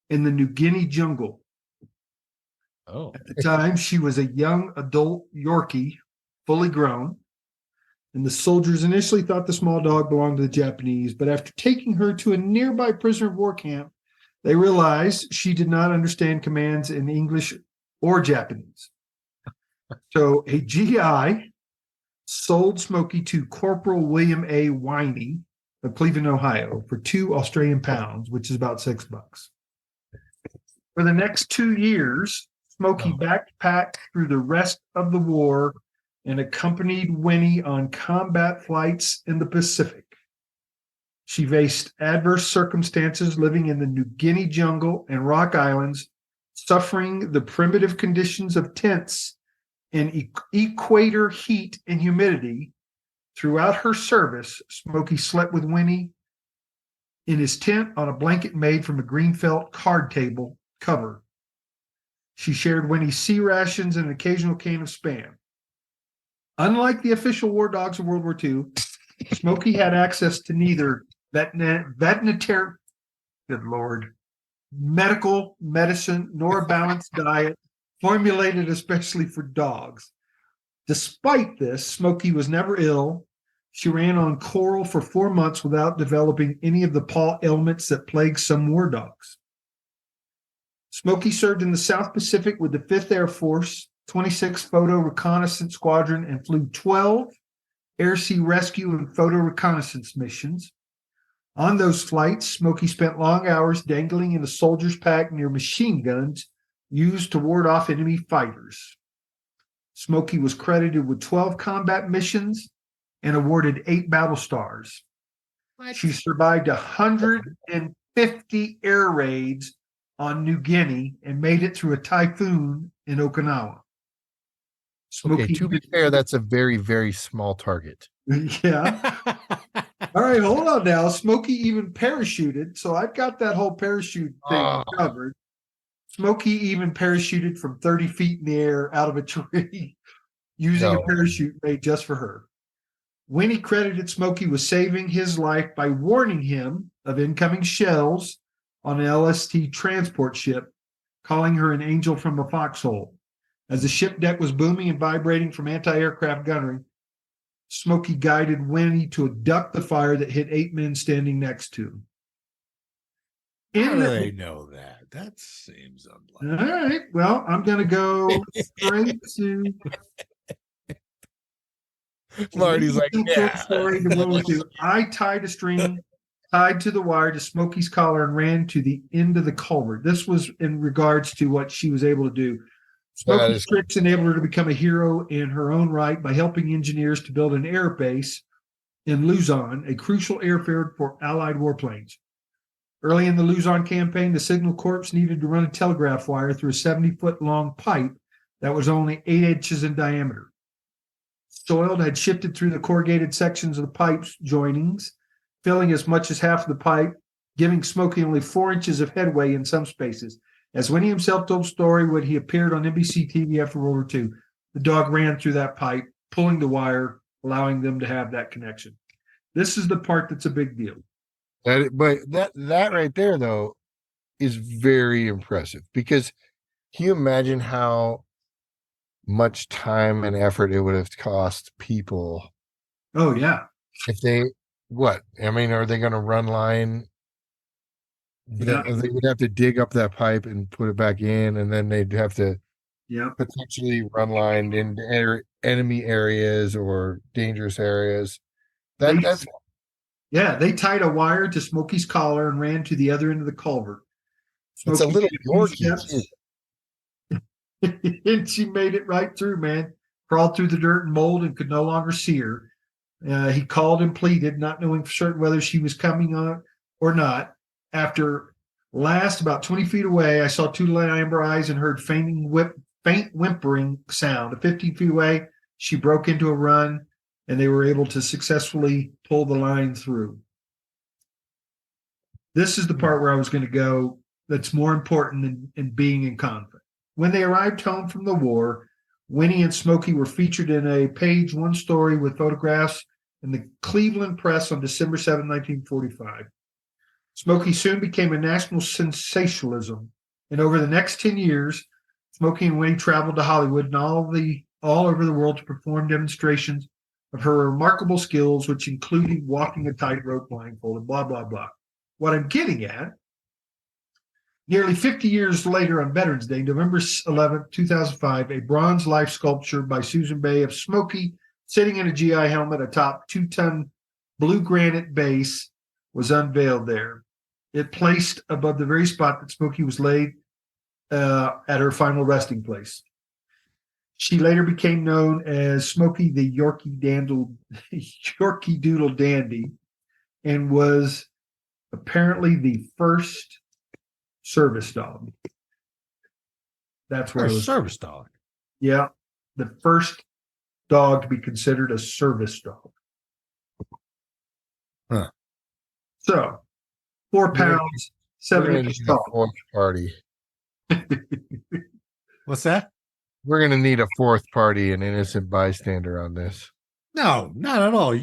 in the New Guinea jungle. Oh. At the time, she was a young adult Yorkie, fully grown. And the soldiers initially thought the small dog belonged to the Japanese, but after taking her to a nearby prisoner of war camp, they realized she did not understand commands in English or Japanese. So a GI sold Smokey to Corporal William A. Winey of Cleveland, Ohio, for 2 Australian pounds, which is about $6. For the next 2 years, Smokey backpacked through the rest of the war and accompanied Winnie on combat flights in the Pacific. She faced adverse circumstances living in the New Guinea jungle and Rock Islands, suffering the primitive conditions of tents in equator heat and humidity. Throughout her service, Smokey slept with Winnie in his tent on a blanket made from a green felt card table cover. She shared Winnie's sea rations and an occasional can of Spam. Unlike the official war dogs of World War II, Smokey had access to neither veterinary, good Lord, medical medicine, nor a balanced diet formulated especially for dogs. Despite this, Smokey was never ill. She ran on coral for 4 months without developing any of the paw ailments that plague some war dogs. Smokey served in the South Pacific with the 5th Air Force, 26 Photo Reconnaissance Squadron, and flew 12 air sea rescue and photo reconnaissance missions. On those flights, Smokey spent long hours dangling in a soldier's pack near machine guns used to ward off enemy fighters. Smokey was credited with 12 combat missions and awarded 8 battle stars. What? She survived 150 air raids on New Guinea and made it through a typhoon in Okinawa. Smokey, Okay, to be fair, that's a very, very small target. yeah. All right, hold on now. Smokey even parachuted, so I've got that whole parachute thing covered. Smokey even parachuted from 30 feet in the air out of a tree using a parachute made just for her. Winnie credited Smokey with saving his life by warning him of incoming shells on an LST transport ship, calling her an angel from a foxhole. As the ship deck was booming and vibrating from anti-aircraft gunnery, Smokey guided Winnie to duck the fire that hit 8 men standing next to him. How do they know that? That seems unlikely. All right. Well, I'm going to go straight to Marty's like, yeah. Story to World War II. I tied a string tied to the wire to Smokey's collar and ran to the end of the culvert. This was in regards to what she was able to do. Smokey's tricks enabled her to become a hero in her own right by helping engineers to build an air base in Luzon, a crucial airfield for Allied warplanes. Early in the Luzon campaign, the Signal Corps needed to run a telegraph wire through a 70-foot-long pipe that was only 8 inches in diameter. Soil had shifted through the corrugated sections of the pipe's joinings, filling as much as half of the pipe, giving Smokey only 4 inches of headway in some spaces. As Winnie himself told story when he appeared on NBC TV after World War II, the dog ran through that pipe, pulling the wire, allowing them to have that connection. This is the part that's a big deal. But that right there, though, is very impressive, because can you imagine how much time and effort it would have cost people? Oh, yeah. If they, what? I mean, are they going to run line? Yeah. They would have to dig up that pipe and put it back in, and then they'd have to potentially run line in enemy areas or dangerous areas. That's they tied a wire to Smokey's collar and ran to the other end of the culvert. It's a little Yorkie, and she made it right through, man. Crawled through the dirt and mold and could no longer see her. He called and pleaded, not knowing for certain whether she was coming on or not. After last about 20 feet away, I saw 2 amber eyes and heard faint whimpering sound. 15 feet away, she broke into a run, and they were able to successfully pull the line through. This is the part where I was going to go that's more important than being in conflict. When they arrived home from the war, Winnie and Smokey were featured in a page 1 story with photographs in the Cleveland Press on December 7, 1945. Smokey soon became a national sensationalism, and over the next 10 years, Smokey and Winnie traveled to Hollywood and all over the world to perform demonstrations of her remarkable skills, which included walking a tightrope blindfolded, blah, blah, blah. What I'm getting at, nearly 50 years later on Veterans Day, November 11, 2005, a bronze life sculpture by Susan Bay of Smokey sitting in a GI helmet atop 2-ton blue granite base was unveiled there. It placed above the very spot that Smokey was laid at her final resting place. She later became known as Smokey the Yorkie Doodle Dandy, and was apparently the first service dog. That's where service dog. Yeah, the first dog to be considered a service dog. Huh. So, 4 pounds, 7 inches tall. Party. What's that? We're gonna need a fourth party, an innocent bystander on this. No, not at all.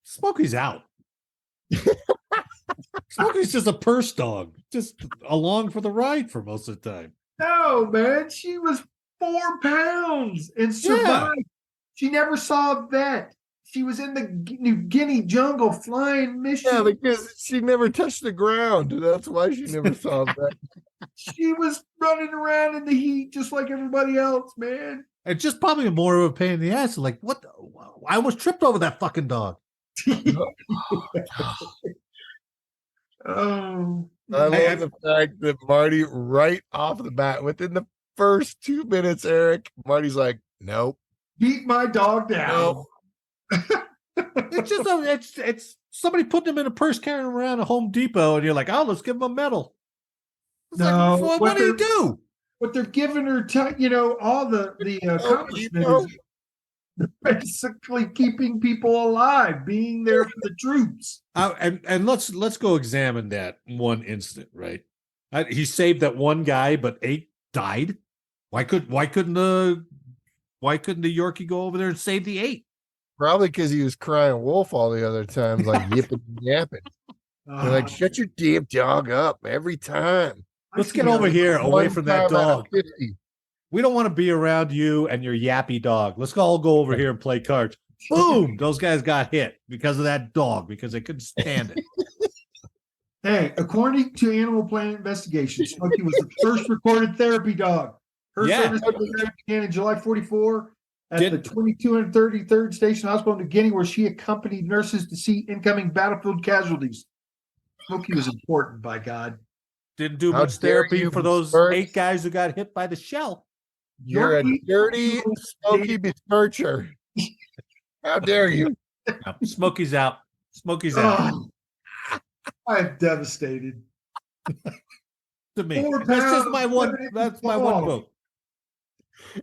Smokey's out. Smokey's just a purse dog, just along for the ride for most of the time. No, man, she was 4 pounds and survived. She never saw a vet. She was in the New Guinea jungle flying mission. Yeah, because she never touched the ground. That's why she never saw that. She was running around in the heat just like everybody else, man. And just probably more of a pain in the ass. Like, what? I almost tripped over that fucking dog. Oh, I love the fact that Marty, right off the bat, within the first 2 minutes, Eric, Marty's like, nope. beat my dog down. Nope. It's just it's somebody putting him in a purse carrying him around a Home Depot, and you're like, oh, let's give him a medal. It's No, like, well, what do you do? What they're giving her, all the accomplishment is basically keeping people alive, being there for the troops. And let's go examine that one incident, right? He saved that one guy, but 8 died. Why couldn't the Yorkie go over there and save the 8? Probably because he was crying wolf all the other times, like yipping and yapping. They're like, shut your damn dog up every time. Let's get over here, away from that dog. 50. We don't want to be around you and your yappy dog. Let's all go over here and play cards. Boom! Those guys got hit because of that dog, because they couldn't stand it. Hey, according to Animal Planet Investigation, Smokey was the first recorded therapy dog. Her service began in July 44 at the 2233rd Station Hospital in New Guinea, where she accompanied nurses to see incoming battlefield casualties. Smokey was important, by God. Didn't do much therapy for those 8 guys who got hit by the shell. You're a dirty Smokey besmircher. How dare you? No, Smokey's out. Smokey's out. I'm devastated. To me, that's just my one. That's my one vote.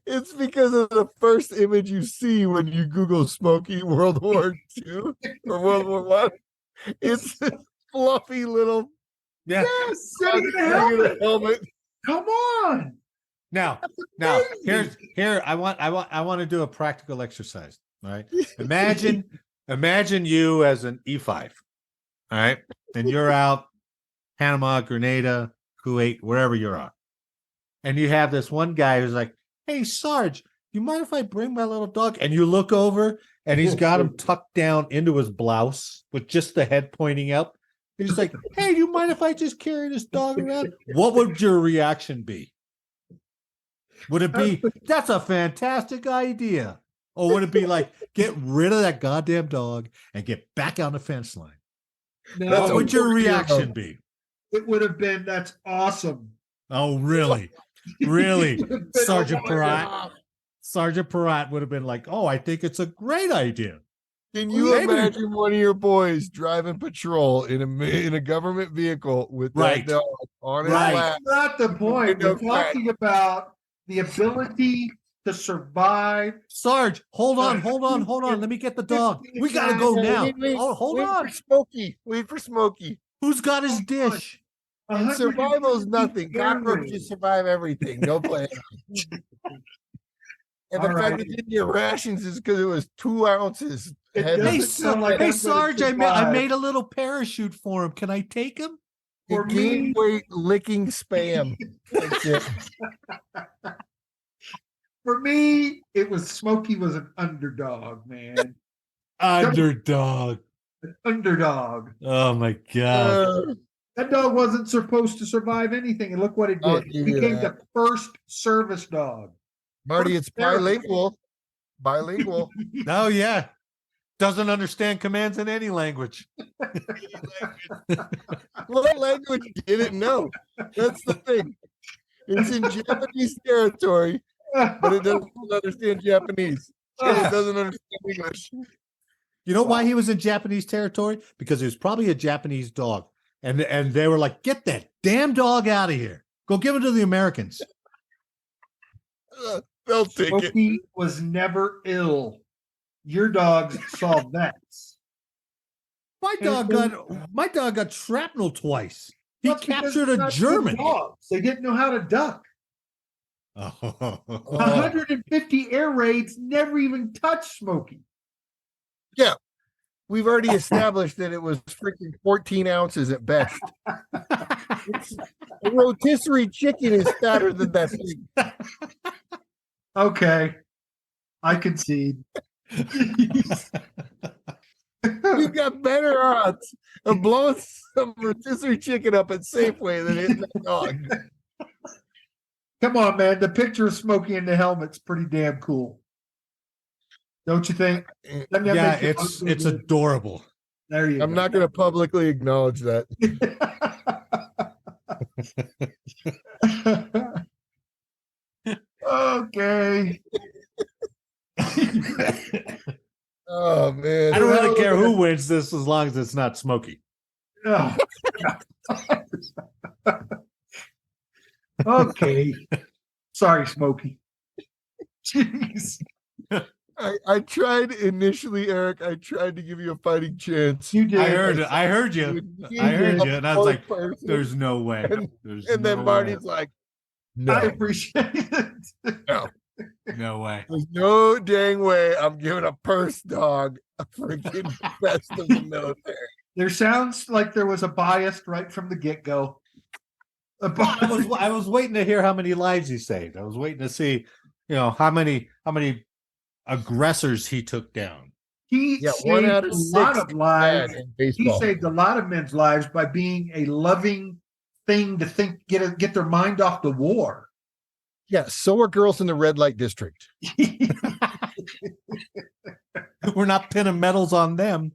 It's because of the first image you see when you Google Smokey World War II or World War One. It's this fluffy little sitting in a helmet. Come on. Now, here. I want to do a practical exercise. All right. Imagine you as an E5. All right, and you're out, Panama, Grenada, Kuwait, wherever you're at, and you have this one guy who's like, "Hey, Sarge, you mind if I bring my little dog?" And you look over, and he's got him tucked down into his blouse with just the head pointing up. And he's like, "Hey, do you mind if I just carry this dog around?" What would your reaction be? Would it be, "That's a fantastic idea," or would it be like, "Get rid of that goddamn dog and get back on the fence line"? No, what would your reaction be? It would have been, "That's awesome." Oh, really? Really? Sergeant Peratt? Sergeant Peratt would have been like, "Oh, I think it's a great idea." Can you imagine one of your boys driving patrol in a government vehicle with that dog on his lap? That's not the point. We're talking about the ability to survive. Sarge, hold on. Let me get the dog. We gotta go now. Hold on. Wait for Smokey. Who's got his dish? And survival's nothing. Cockroaches survive everything. No plan. And the fact that didn't get rations is because it was 2 ounces. Hey, Sarge, I made a little parachute for him. Can I take him? For gain weight licking spam. That's it. For me, it was Smokey was an underdog, man. Underdog. An underdog. Oh my God. That dog wasn't supposed to survive anything, and look what it did. It became the first service dog. Marty, it's bilingual. Bilingual. Oh, yeah. Doesn't understand commands in any language. What language didn't know? That's the thing. It's in Japanese territory, but it doesn't understand Japanese. And it doesn't understand English. You know why he was in Japanese territory? Because he was probably a Japanese dog. And they were like, "Get that damn dog out of here. Go give it to the Americans." They'll take it. Smokey was never ill. Your dogs saw vets. My dog got shrapnel twice. He captured a German. They didn't know how to duck. Oh. 150 air raids never even touched Smokey. We've already established that it was freaking 14 ounces at best. A rotisserie chicken is fatter than that thing. Okay, I concede. You got better odds of blowing some rotisserie chicken up at Safeway than hitting that dog. Come on, man. The picture of Smokey in the helmet's pretty damn cool. Don't you think? Doesn't that Yeah, make you it's look good? adorable. There you I'm go. not going to publicly acknowledge that. Okay. Oh man, I don't really care who wins this as long as it's not Smokey. Oh, okay. Sorry, Smokey. Jeez. I tried initially, Eric. I tried to give you a fighting chance. You did. I heard you. I heard you, and I was like, "There's no way." There's And then no Marty's way. like, I no, appreciate it. No way. there's no dang way I'm giving a purse dog a freaking best of the military. There sounds like there was a bias right from the get-go. I was waiting to hear how many lives he saved. I was waiting to see, how many aggressors he took down. He Yeah, saved one out of a lot six of lives. in He baseball. saved a lot of men's lives by being a loving thing to think, get their mind off the war. Yeah, so are girls in the red light district. We're not pinning medals on them.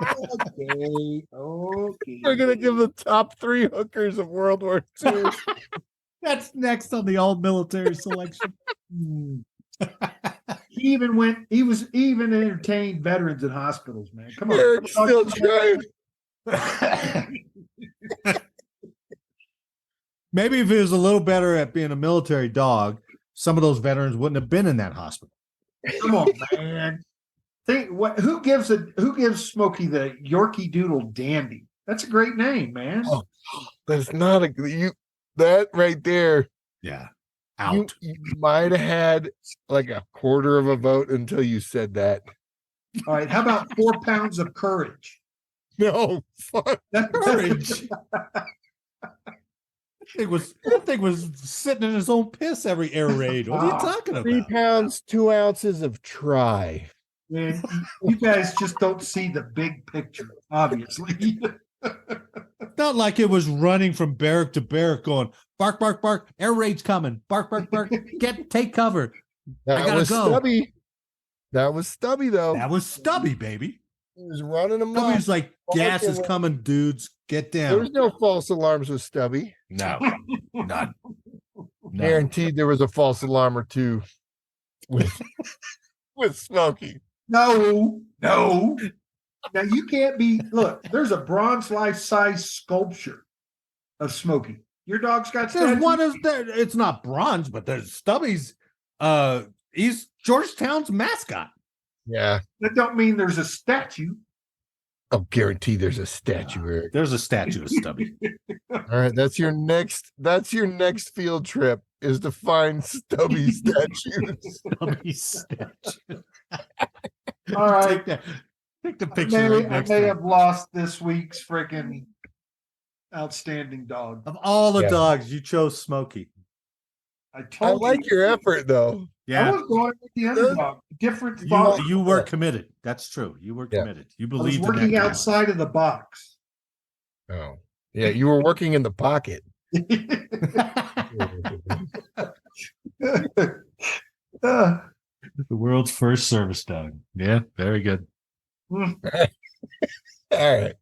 Okay. We're gonna give the top 3 hookers of World War II. That's next on the all military selection. He was even entertained veterans in hospitals, man. Come on. Eric's still trying. Maybe if he was a little better at being a military dog, some of those veterans wouldn't have been in that hospital. Come on, man. Who gives Smokey the Yorkie Doodle Dandy? That's a great name, man. Oh, that's not that right there. Yeah. You Out. might have had like a quarter of a vote until you said that. All right. How about 4 pounds of courage? No, fuck. Courage. That thing was sitting in his own piss every air raid. What are you talking about? 3 pounds, 2 ounces of try. Man, you guys just don't see the big picture, obviously. It's not like it was running from barrack to barrack going, bark, bark, bark, air raid's coming. Bark, bark, bark, take cover. I That gotta was go. Stubby. That was Stubby, though. That was Stubby, baby. He was running them up. Stubby's like, gas is coming, dudes. Get There down. was no false alarms with Stubby. No, none. Guaranteed there was a false alarm or two with Smokey. No. Now you can't look, there's a bronze life-size sculpture of Smokey. Your dog's got There's statues? one is there. It's not bronze, but there's Stubby's. He's Georgetown's mascot. Yeah. That don't mean there's a statue. Oh, guaranteed there's a statue, Eric. There's a statue of Stubby. All right, that's your next field trip is to find Stubby statues. Stubby's statue. All right. Take the picture right I next may to have it. lost this week's freaking outstanding dog. Of all the Yeah. dogs, you chose Smokey. I I told like you. your effort, though. I Yeah, was going with the underdog. Different thought. you were committed. That's true. You were Yeah. committed. You I was believed in working that talent. outside of the box. Oh, yeah, you were working in the pocket. Uh, The world's first service dog. Yeah, very good. All right.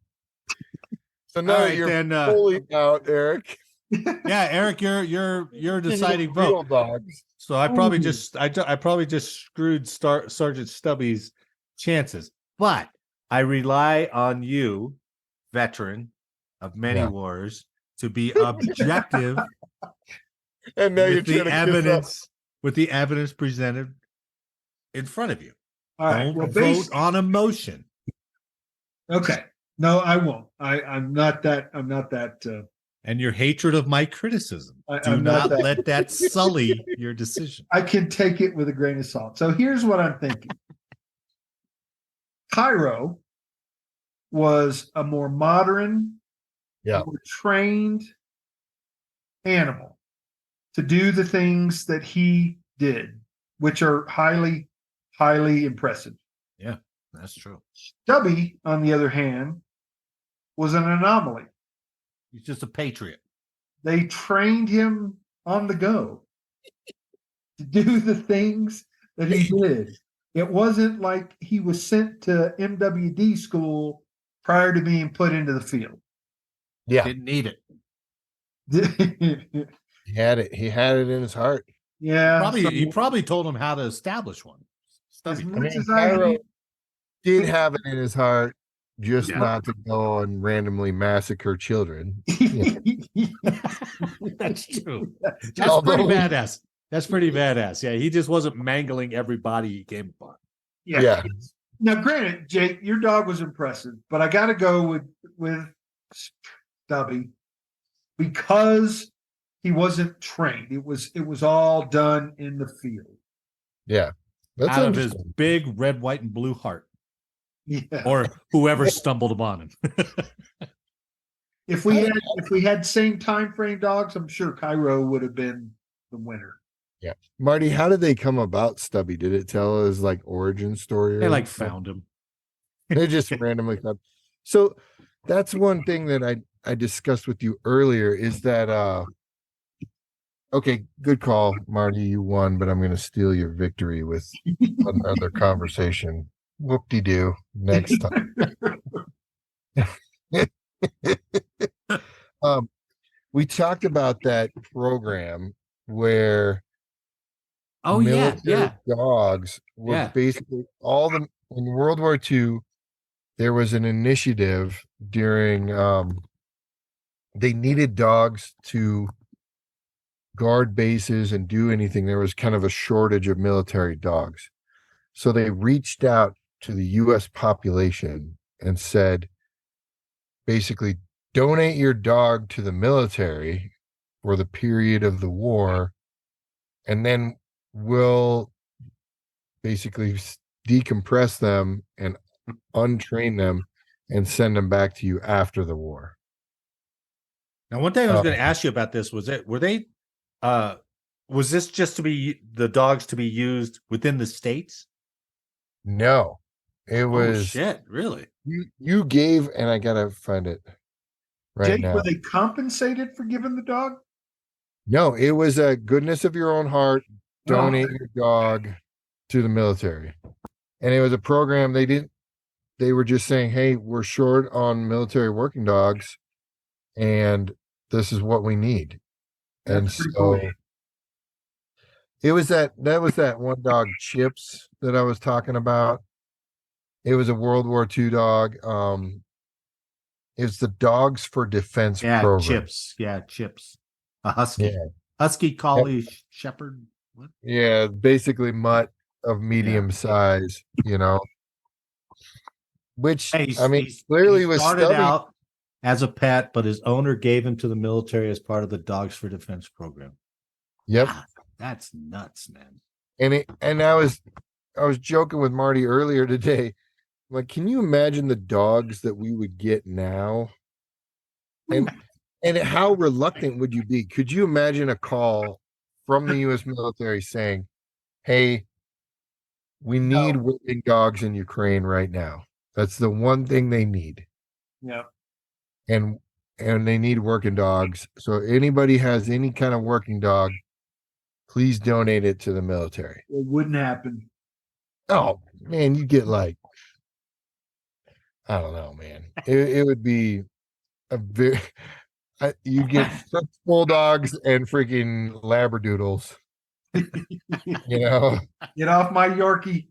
So now All that right, you're then. fully out, Eric. Yeah, Eric, you're deciding real vote. dogs. So I probably Ooh. just screwed Sergeant Stubby's chances, but I rely on you, veteran of many Yeah. wars, to be objective And now you're with the trying to give up. evidence presented in front of you. all right. Don't Well, vote on emotion. okay. No, I won't. I'm not that And your hatred of my criticism. Do I'm not not that- let that sully your decision. I can take it with a grain of salt. So here's what I'm thinking. Cairo was a more modern, Yeah. more trained animal to do the things that he did, which are highly, highly impressive. Yeah, that's true. Stubby, on the other hand, was an anomaly. He's just a patriot. They trained him on the go to do the things that he did. It wasn't like he was sent to MWD school prior to being put into the field. Yeah. Didn't need it. He had it. He had it in his heart. Yeah. He probably told him how to establish one. as Stubby. much I mean, as I Cairo hate- did have it in his heart, just Yeah. not to go and randomly massacre children. That's true. That's Although pretty he- badass. That's pretty badass. Yeah, he just wasn't mangling everybody he came upon. Yeah. Now, granted, Jake, your dog was impressive, but I got to go with Stubby because he wasn't trained. It was all done in the field. Yeah. That's Out of his understandable. big red, white, and blue heart, Yeah. or whoever stumbled upon him. If we had same time frame dogs, I'm sure Cairo would have been the winner. Marty, how did they come about Stubby? Did it tell his like origin story? They or like something? found him. They just randomly found. So that's one thing that I discussed with you earlier is that okay, good call, Marty, you won, but I'm gonna steal your victory with another conversation. Whoop-de-doo. Next time. We talked about that program where Oh yeah, military yeah. dogs were Yeah. basically in World War II. There was an initiative during they needed dogs to guard bases and do anything. There was kind of a shortage of military dogs. So they reached out to the US population and said, basically, donate your dog to the military for the period of the war, and then we'll basically decompress them and untrain them and send them back to you after the war. Now, one thing I was Oh. going to ask you about this was was this just to be the dogs to be used within the states? No, it Oh was shit, really? you gave, and I gotta find it right Jake, now. were they compensated for giving the dog? No, it was a goodness of your own heart. Donate your dog to the military. And it was a program they were just saying, hey, we're short on military working dogs, and this is what we need. And That's pretty so cool. it was that was that one dog, Chips, that I was talking about. It was a World War II dog. It's the Dogs for Defense Yeah, program. Chips. Yeah, Chips. A husky. Yeah. Husky collie shepherd. What? Yeah, basically mutt of medium size, which Hey, I mean he clearly was started Stubby. out as a pet, but his owner gave him to the military as part of the Dogs for Defense program. Yep. Ah, that's nuts, man. And I was joking with Marty earlier today. Like, can you imagine the dogs that we would get now? And how reluctant would you be? Could you imagine a call from the US military saying, hey, we need working dogs in Ukraine right now. That's the one thing they need. Yeah. And they need working dogs. So anybody has any kind of working dog, please donate it to the military. It wouldn't happen. Oh man, you get like, I don't know, man. It would be a very you get French bulldogs and freaking labradoodles. Get off my Yorkie.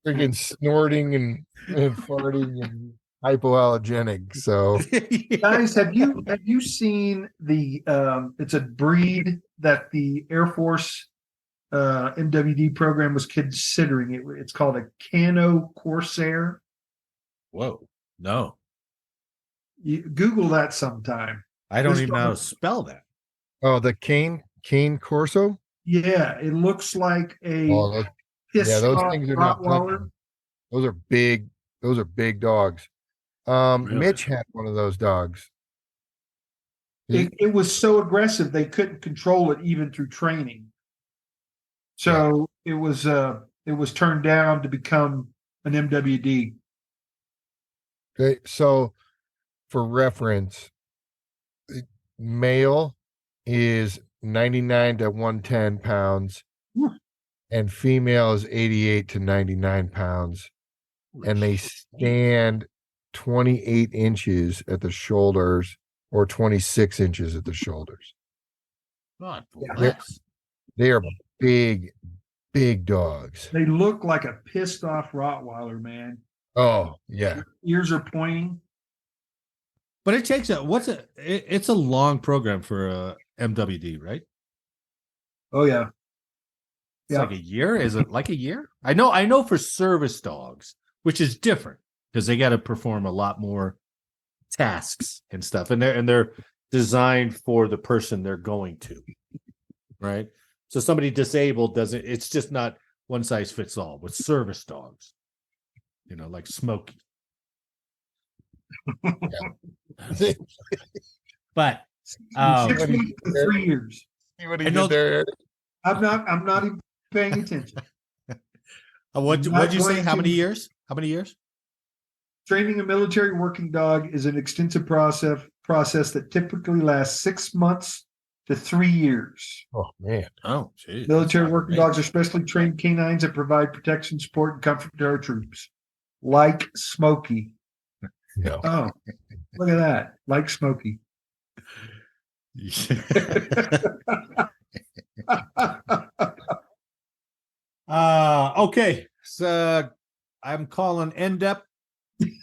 Freaking snorting and farting and hypoallergenic. So Guys, have you seen the it's a breed that the Air Force MWD program was considering. It's called a Cano Corsair. Whoa. No. You Google that sometime. I don't This even know how to dog- spell that. Oh, the cane Corso. Yeah, it looks like a Oh, yeah, those pissed-off things are not Rottweiler. touching. Those are big. Those are big dogs. Really? Mitch had one of those dogs. He- It was so aggressive they couldn't control it even through training. So it was turned down to become an MWD. Okay, so for reference, male is 99 to 110 pounds, and female is 88 to 99 pounds, and they stand 28 inches at the shoulders or 26 inches at the shoulders. God Yeah. bless. They are big, big dogs. They look like a pissed off Rottweiler, man. Oh, yeah. Ears are pointing. But it takes it's a long program for a MWD, right? Oh yeah. It's like a year. Is it like a year? I know for service dogs, which is different because they got to perform a lot more tasks and stuff, and they're designed for the person they're going to, right? So somebody disabled doesn't. It's just not one size fits all with service dogs, like Smokey. But 6 months to 3 years. See what I he know- did there? I'm not even paying attention. what'd you say? How many years? How many years? Training a military working dog is an extensive process that typically lasts 6 months to 3 years. Oh, man. Oh, geez. Military working dogs are specially trained canines that provide protection, support, and comfort to our troops. Like Smokey. No. Oh, look at that. Like Smokey. Okay. So I'm calling NDEP.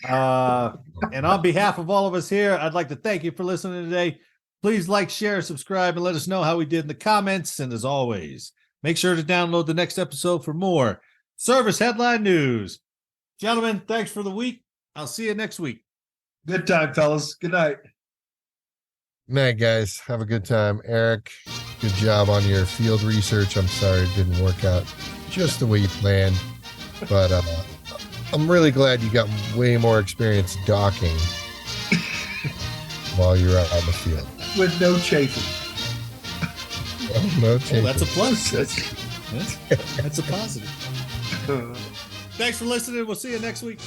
And on behalf of all of us here, I'd like to thank you for listening today. Please like, share, subscribe, and let us know how we did in the comments. And as always, make sure to download the next episode for more service headline news. Gentlemen, thanks for the week. I'll see you next week. Good time, fellas. Good night. Man, guys, have a good time. Eric, good job on your field research. I'm sorry it didn't work out just the way you planned, but I'm really glad you got way more experience docking while you're out on the field. With no chafing. Oh, no change. That's a plus. That's a positive. Thanks for listening. We'll see you next week.